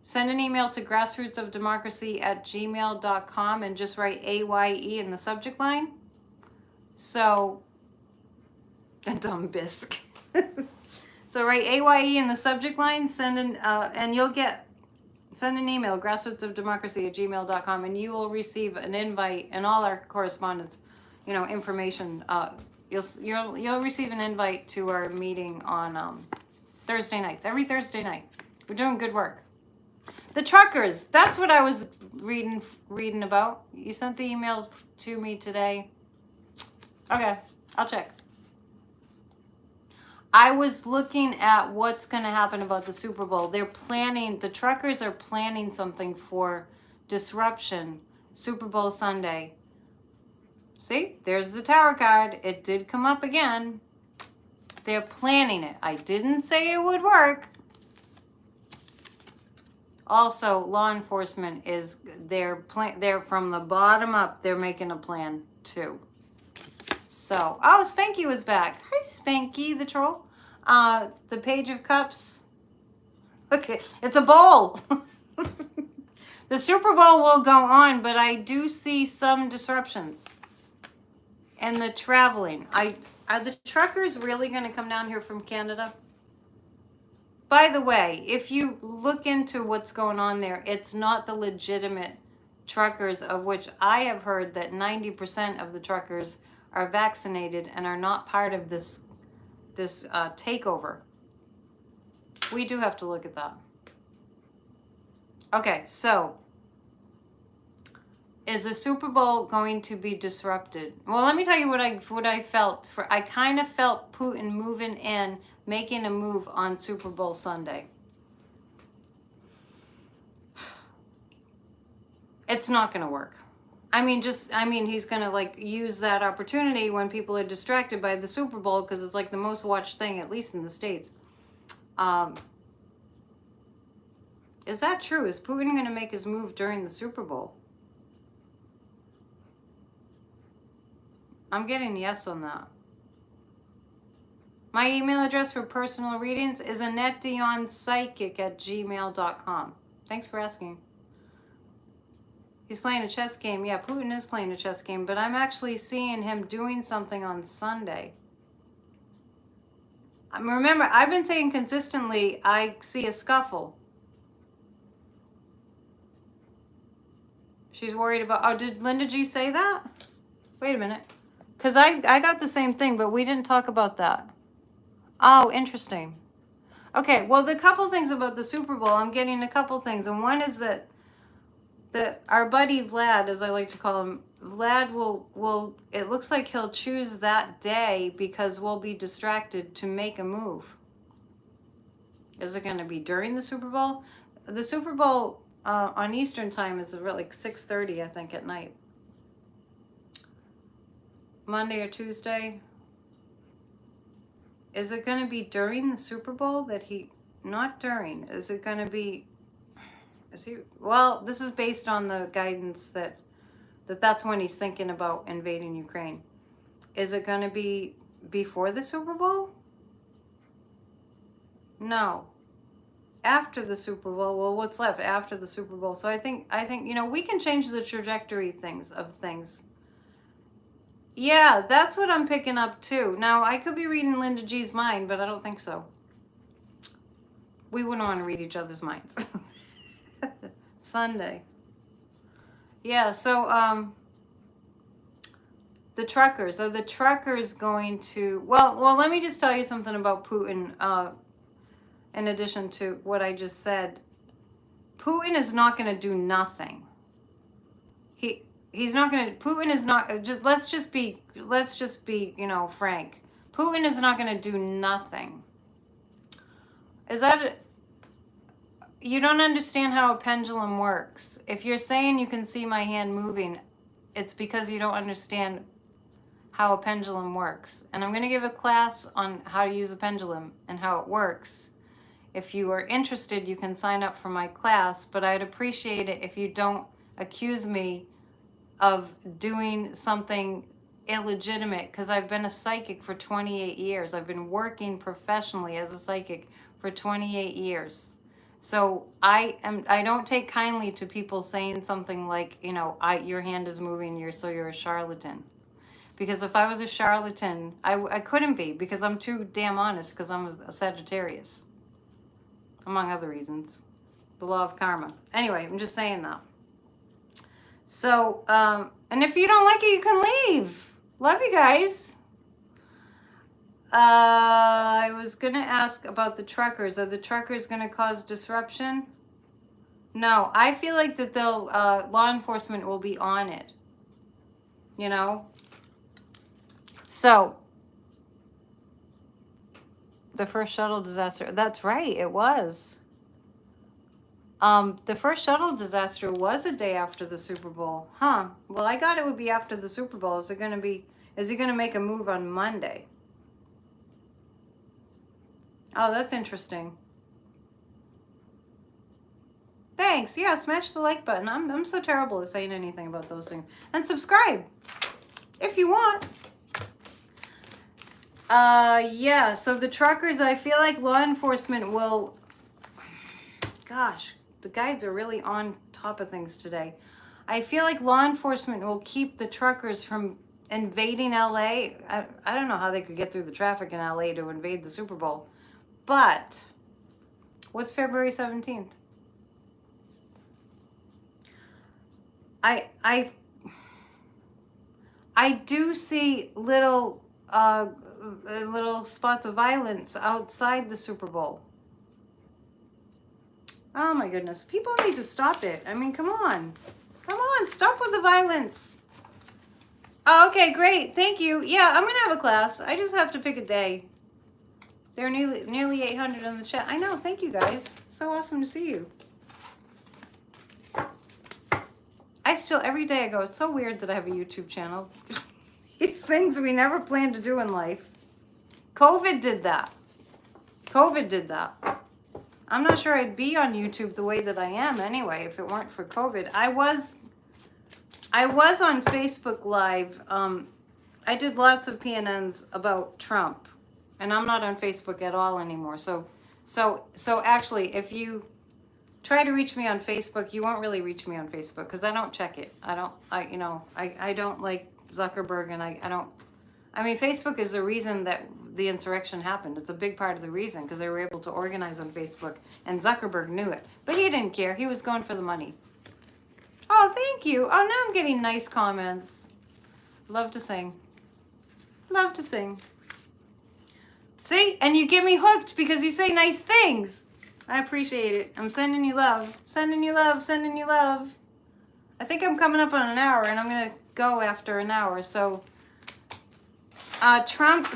send an email to grassrootsofdemocracy@gmail.com and just write AYE in the subject line. So, a dumb bisque. So write AYE in the subject line, and you'll send an email, grassrootsofdemocracy@gmail.com, and you will receive an invite and all our correspondence, you know, information. You'll receive an invite to our meeting on Thursday nights, every Thursday night. We're doing good work. The truckers, that's what I was reading about. You sent the email to me today. Okay, I'll check. I was looking at what's going to happen about the Super Bowl. The truckers are planning something for disruption, Super Bowl Sunday. See, there's the tower card. It did come up again. They're planning it. I didn't say it would work. Also, law enforcement they're from the bottom up, they're making a plan too. So, oh, Spanky was back. Hi, Spanky, the troll. The Page of Cups. Okay, it's a bowl. The Super Bowl will go on, but I do see some disruptions. And the traveling. Are the truckers really going to come down here from Canada? By the way, if you look into what's going on there, it's not the legitimate truckers, of which I have heard that 90% of the truckers are vaccinated and are not part of this takeover. We do have to look at that. Okay, so is the Super Bowl going to be disrupted? Well, let me tell you what I felt. I kind of felt Putin moving in, making a move on Super Bowl Sunday. It's not going to work. I mean, he's going to like use that opportunity when people are distracted by the Super Bowl, because it's like the most watched thing, at least in the States. Is that true? Is Putin going to make his move during the Super Bowl? I'm getting yes on that. My email address for personal readings is AnnetteDionPsychic@gmail.com. Thanks for asking. He's playing a chess game. Yeah, Putin is playing a chess game, but I'm actually seeing him doing something on Sunday. Remember, I've been saying consistently, I see a scuffle. She's worried about, oh, did Linda G say that? Wait a minute. Because I got the same thing, but we didn't talk about that. Oh, interesting. Okay, well, the couple things about the Super Bowl, I'm getting a couple things. And one is that our buddy Vlad, as I like to call him, Vlad will it looks like he'll choose that day because we'll be distracted to make a move. Is it going to be during the Super Bowl? The Super Bowl on Eastern time is like 6:30, I think, at night. Monday or Tuesday. Is it going to be during the Super Bowl that he, not during, is it going to be, is he, well, this is based on the guidance that's when he's thinking about invading Ukraine. Is it going to be before the Super Bowl? No. After the Super Bowl. Well, what's left after the Super Bowl? So I think, we can change the trajectory of things. Yeah, that's what I'm picking up too. Now, I could be reading Linda G's mind, but I don't think so. We wouldn't want to read each other's minds. Sunday. Yeah, so the truckers. Are the truckers going to... Well, let me just tell you something about Putin, in addition to what I just said. Putin is not going to do nothing. He's not going to... Putin is not... Let's just be, frank. Putin is not going to do nothing. Is that... You don't understand how a pendulum works. If you're saying you can see my hand moving, it's because you don't understand how a pendulum works. And I'm going to give a class on how to use a pendulum and how it works. If you are interested, you can sign up for my class, but I'd appreciate it if you don't accuse me of doing something illegitimate, because I've been a psychic for 28 years. I've been working professionally as a psychic for 28 years. So I don't take kindly to people saying something like, your hand is moving, so you're a charlatan. Because if I was a charlatan, I couldn't be, because I'm too damn honest, because I'm a Sagittarius. Among other reasons. The law of karma. Anyway, I'm just saying that. So, and if you don't like it, you can leave. Love you guys. I was going to ask about the truckers. Are the truckers going to cause disruption? No, I feel like that law enforcement will be on it. So, the first shuttle disaster. That's right, it was. The first shuttle disaster was a day after the Super Bowl. Huh. Well, I got it would be after the Super Bowl. Is he going to make a move on Monday? Oh, that's interesting. Thanks. Yeah, smash the like button. I'm so terrible at saying anything about those things. And subscribe if you want. Yeah, so the truckers, I feel like law enforcement will... Gosh, the guides are really on top of things today. I feel like law enforcement will keep the truckers from invading LA. I don't know how they could get through the traffic in LA to invade the Super Bowl. But, what's February 17th? I do see little spots of violence outside the Super Bowl. Oh my goodness. People need to stop it. I mean, come on. Come on, stop with the violence. Oh, okay, great. Thank you. Yeah, I'm going to have a class. I just have to pick a day. There are nearly 800 in the chat. I know. Thank you, guys. So awesome to see you. I every day I go, it's so weird that I have a YouTube channel. These things we never planned to do in life. COVID did that. COVID did that. I'm not sure I'd be on YouTube the way that I am anyway if it weren't for COVID. I was on Facebook Live. I did lots of PNNs about Trump, and I'm not on Facebook at all anymore. So actually, if you try to reach me on Facebook, you won't really reach me on Facebook because I don't check it. I don't like Zuckerberg, and I don't. I mean, Facebook is the reason that the insurrection happened. It's a big part of the reason because they were able to organize on Facebook, and Zuckerberg knew it. But he didn't care. He was going for the money. Oh, thank you. Oh, now I'm getting nice comments. Love to sing. Love to sing. See? And you get me hooked because you say nice things. I appreciate it. I'm sending you love. Sending you love. Sending you love. I think I'm coming up on an hour, and I'm going to go after an hour. So, Trump...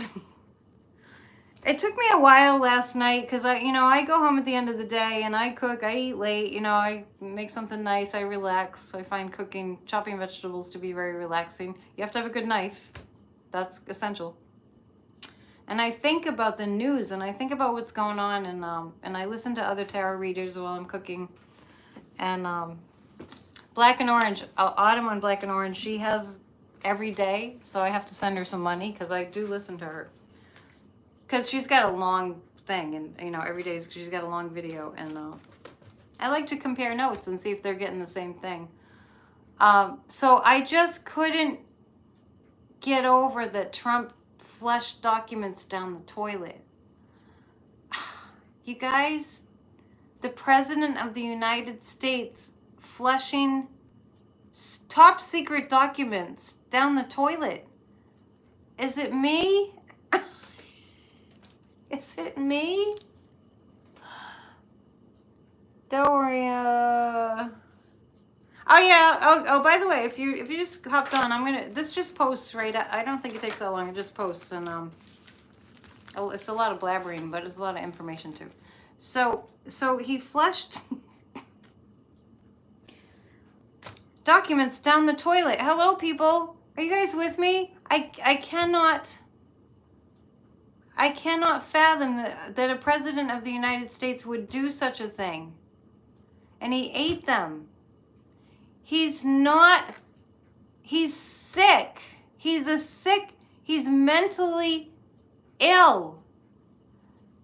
It took me a while last night because I go home at the end of the day and I cook, I eat late, I make something nice, I relax. I find chopping vegetables to be very relaxing. You have to have a good knife. That's essential. And I think about the news and I think about what's going on and I listen to other tarot readers while I'm cooking. And Black and Orange, Autumn on Black and Orange, she has every day, so I have to send her some money because I do listen to her. Because she's got a long thing, and every day she's got a long video, and I like to compare notes and see if they're getting the same thing. So I just couldn't get over that Trump flushed documents down the toilet. You guys, the President of the United States flushing top secret documents down the toilet. Is it me? Is it me? Don't worry. Oh yeah. Oh, by the way, if you just hopped on, this just posts right. I don't think it takes that long. It just posts, and it's a lot of blabbering, but it's a lot of information too. So he flushed documents down the toilet. Hello, people. Are you guys with me? I cannot fathom that a president of the United States would do such a thing. And he ate them. He's sick. He's mentally ill.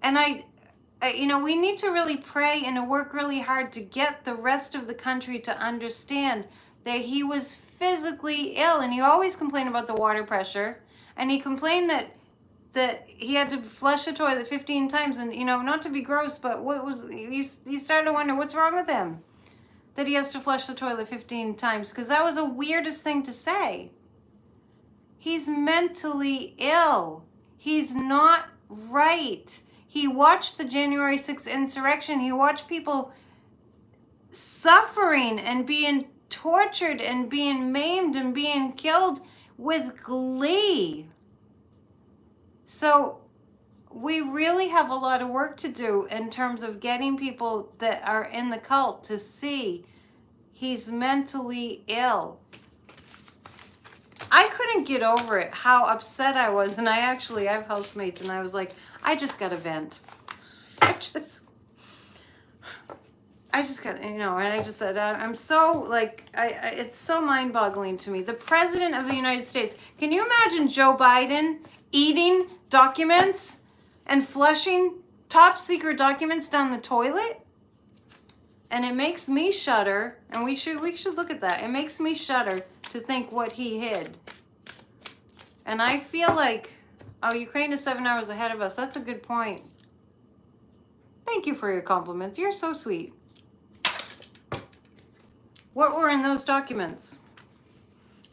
And we need to really pray and to work really hard to get the rest of the country to understand that he was physically ill. And he always complained about the water pressure. And he complained that he had to flush the toilet 15 times, and not to be gross, but he started to wonder what's wrong with him that he has to flush the toilet 15 times, because that was the weirdest thing to say. He's mentally ill. He's not right. He watched the January 6th insurrection. He watched people suffering and being tortured and being maimed and being killed with glee. So we really have a lot of work to do in terms of getting people that are in the cult to see he's mentally ill. I couldn't get over it, how upset I was. And I have housemates, and I was like, I just got to vent. I just got, and I just said, I'm so, it's so mind-boggling to me. The President of the United States, can you imagine Joe Biden eating documents and flushing top secret documents down the toilet? And it makes me shudder, and we should look at that. It makes me shudder to think what he hid. And I feel like, Ukraine is 7 hours ahead of us. That's a good point. Thank you for your compliments. You're so sweet. What were in those documents?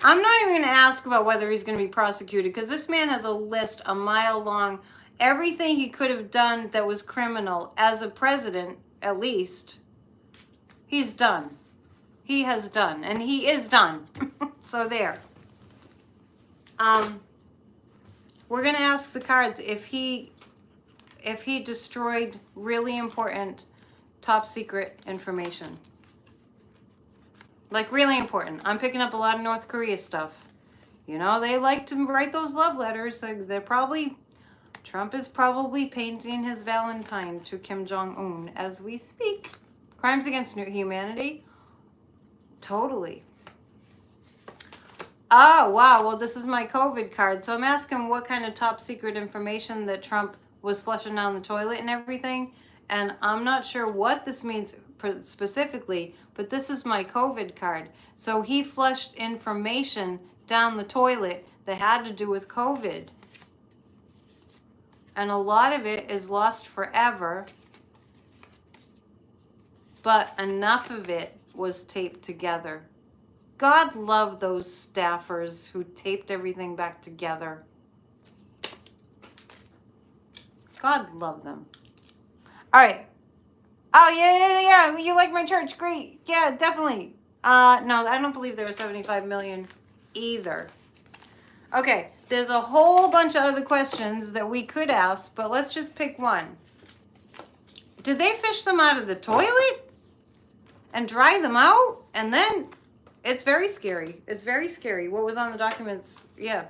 I'm not even going to ask about whether he's going to be prosecuted, because this man has a list a mile long. Everything he could have done that was criminal as a president, at least, he's done. He has done, and he is done. So there. We're going to ask the cards if he destroyed really important top secret information. Like, really important. I'm picking up a lot of North Korea stuff. You know, they like to write those love letters. So Trump is probably painting his Valentine to Kim Jong-un as we speak. Crimes against humanity? Totally. Oh, wow. Well, this is my COVID card. So I'm asking what kind of top secret information that Trump was flushing down the toilet and everything. And I'm not sure what this means specifically, but this is my COVID card. So he flushed information down the toilet that had to do with COVID. And a lot of it is lost forever. But enough of it was taped together. God love those staffers who taped everything back together. God love them. All right. Oh, yeah. You like my church? Great. Yeah, definitely. No, I don't believe there were 75 million either. Okay, there's a whole bunch of other questions that we could ask, but let's just pick one. Did they fish them out of the toilet and dry them out? And then, it's very scary. It's very scary. What was on the documents? Yeah.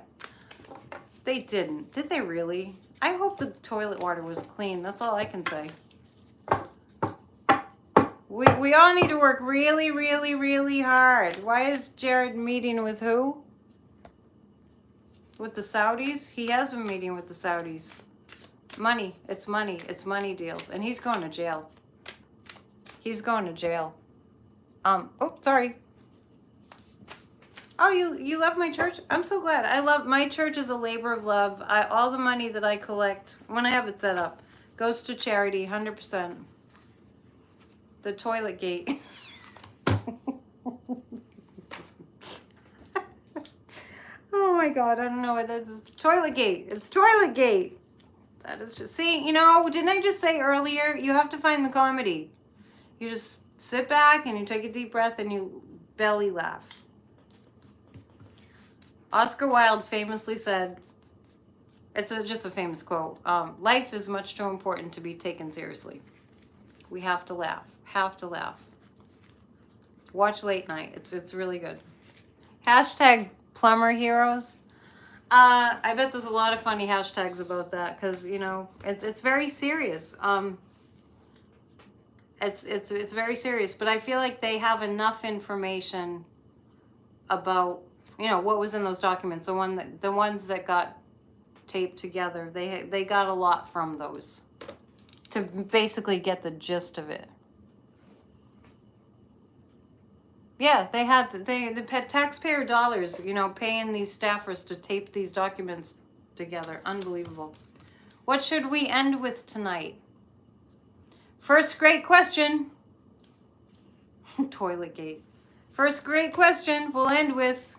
They didn't. Did they really? I hope the toilet water was clean. That's all I can say. We all need to work really, really, really hard. Why is Jared meeting with who? With the Saudis? He has been meeting with the Saudis. Money. It's money. It's money deals. And he's going to jail. He's going to jail. Oh, sorry. Oh, you love my church? I'm so glad. I love my church is a labor of love. All the money that I collect when I have it set up goes to charity, 100%. The toilet gate. Oh my God, I don't know what that's. Toilet gate. It's toilet gate. That is just, see, didn't I just say earlier, you have to find the comedy. You just sit back and you take a deep breath and you belly laugh. Oscar Wilde famously said, it's just a famous quote, life is much too important to be taken seriously. We have to laugh. Have to laugh. Watch Late Night. It's really good. Hashtag plumber heroes. I bet there's a lot of funny hashtags about that because it's very serious. It's very serious, but I feel like they have enough information about what was in those documents. The ones that got taped together. They got a lot from those to basically get the gist of it. Yeah, they had taxpayer dollars, paying these staffers to tape these documents together. Unbelievable. What should we end with tonight? First great question. Toilet gate. First great question we'll end with.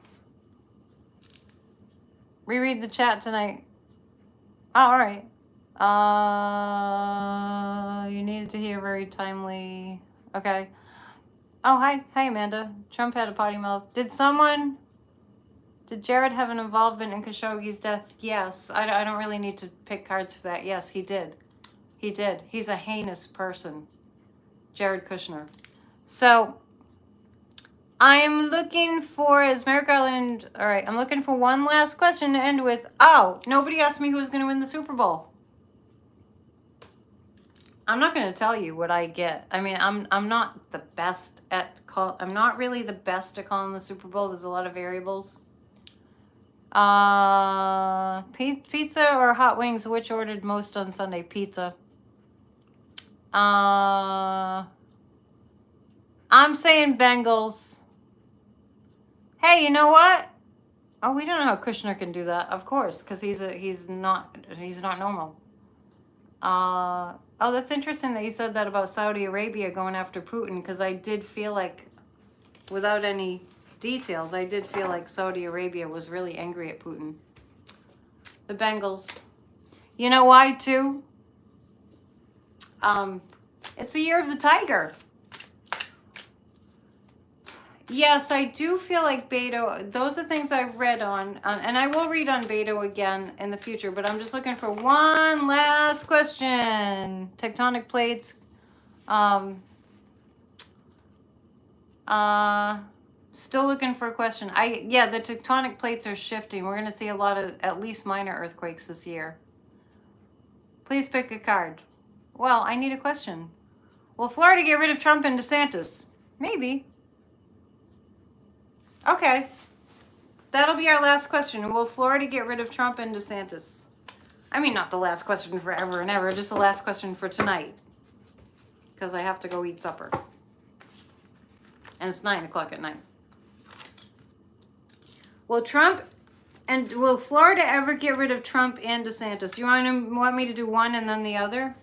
Reread the chat tonight. Oh, all right. You needed to hear very timely. Okay. Oh, hi, Amanda. Trump had a potty mouth. Did Jared have an involvement in Khashoggi's death? Yes. I don't really need to pick cards for that. Yes, he did. He did. He's a heinous person. Jared Kushner. So, I'm looking for, is Merrick Garland, all right, I'm looking for one last question to end with. Oh, nobody asked me who was going to win the Super Bowl. I'm not going to tell you what I get. I mean, I'm not the best at I'm not really the best at calling the Super Bowl. There's a lot of variables. Pizza or hot wings? Which ordered most on Sunday? Pizza. I'm saying Bengals. Hey, you know what? Oh, we don't know how Kushner can do that. Of course, because he's not normal. Oh, that's interesting that you said that about Saudi Arabia going after Putin, because I did feel like, without any details, I did feel like Saudi Arabia was really angry at Putin. The Bengals. You know why, too? It's the year of the tiger. Yes, I do feel like Beto, those are things I've read on, and I will read on Beto again in the future, but I'm just looking for one last question. Tectonic plates. Still looking for a question. Yeah, the tectonic plates are shifting. We're going to see a lot of at least minor earthquakes this year. Please pick a card. Well, I need a question. Will Florida get rid of Trump and DeSantis? Maybe. Okay. That'll be our last question. Will Florida get rid of Trump and DeSantis? I mean, not the last question forever and ever, just the last question for tonight. Because I have to go eat supper. And it's 9 o'clock at night. Will Florida ever get rid of Trump and DeSantis? You want me to do one and then the other?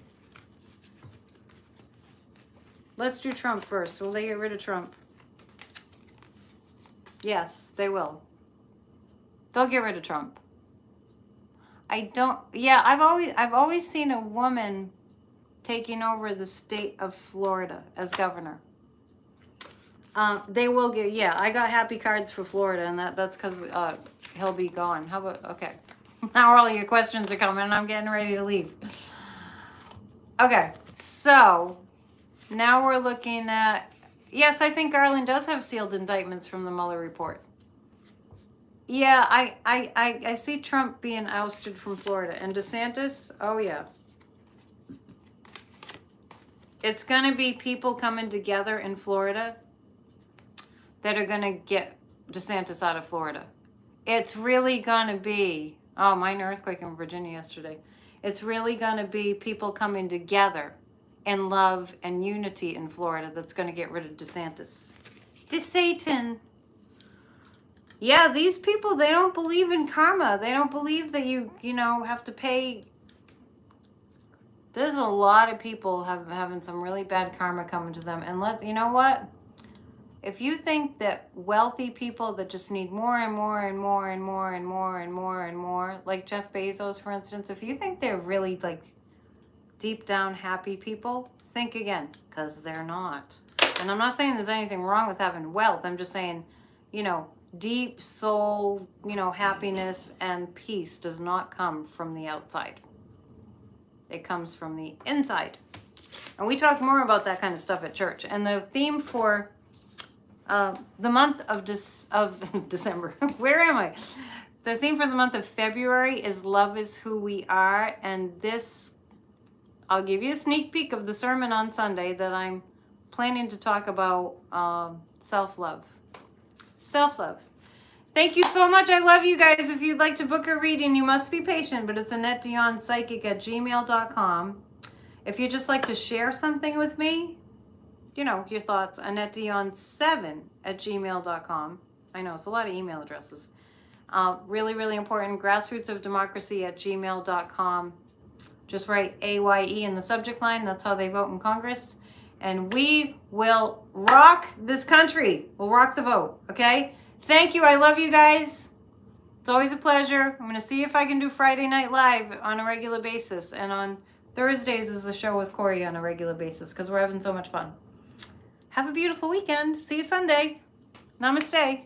Let's do Trump first. Will they get rid of Trump? Yes, they will. They'll get rid of Trump. I've always seen a woman taking over the state of Florida as governor. They will get, I got happy cards for Florida, and that's because he'll be gone. How about, okay. Now all your questions are coming, and I'm getting ready to leave. Okay, so now we're looking at, yes, I think Garland does have sealed indictments from the Mueller report. Yeah, I see Trump being ousted from Florida. And DeSantis, oh yeah. It's going to be people coming together in Florida that are going to get DeSantis out of Florida. It's really going to be, minor earthquake in Virginia yesterday. It's really going to be people coming together in love and unity in Florida that's going to get rid of DeSantis. Satan. Yeah, these people, they don't believe in karma. They don't believe that you have to pay. There's a lot of people having some really bad karma coming to them. And you know what? If you think that wealthy people that just need more and more and more and more and more and more and more, like Jeff Bezos, for instance, if you think they're really like deep down happy people, think again, because they're not. And I'm not saying there's anything wrong with having wealth. I'm just saying, deep soul, happiness and peace does not come from the outside. It comes from the inside. And we talk more about that kind of stuff at church. And the theme for the month of December, where am I? The theme for the month of February is Love is Who We Are. And this, I'll give you a sneak peek of the sermon on Sunday that I'm planning to talk about self-love. Self-love. Thank you so much. I love you guys. If you'd like to book a reading, you must be patient, but it's AnnetteDionPsychic@gmail.com. If you'd just like to share something with me, your thoughts, AnnetteDion7@gmail.com. I know, it's a lot of email addresses. Really, really important. Grassrootsofdemocracy@gmail.com. Just write AYE in the subject line. That's how they vote in Congress. And we will rock this country. We'll rock the vote, okay? Thank you. I love you guys. It's always a pleasure. I'm going to see if I can do Friday Night Live on a regular basis. And on Thursdays is the show with Corey on a regular basis because we're having so much fun. Have a beautiful weekend. See you Sunday. Namaste.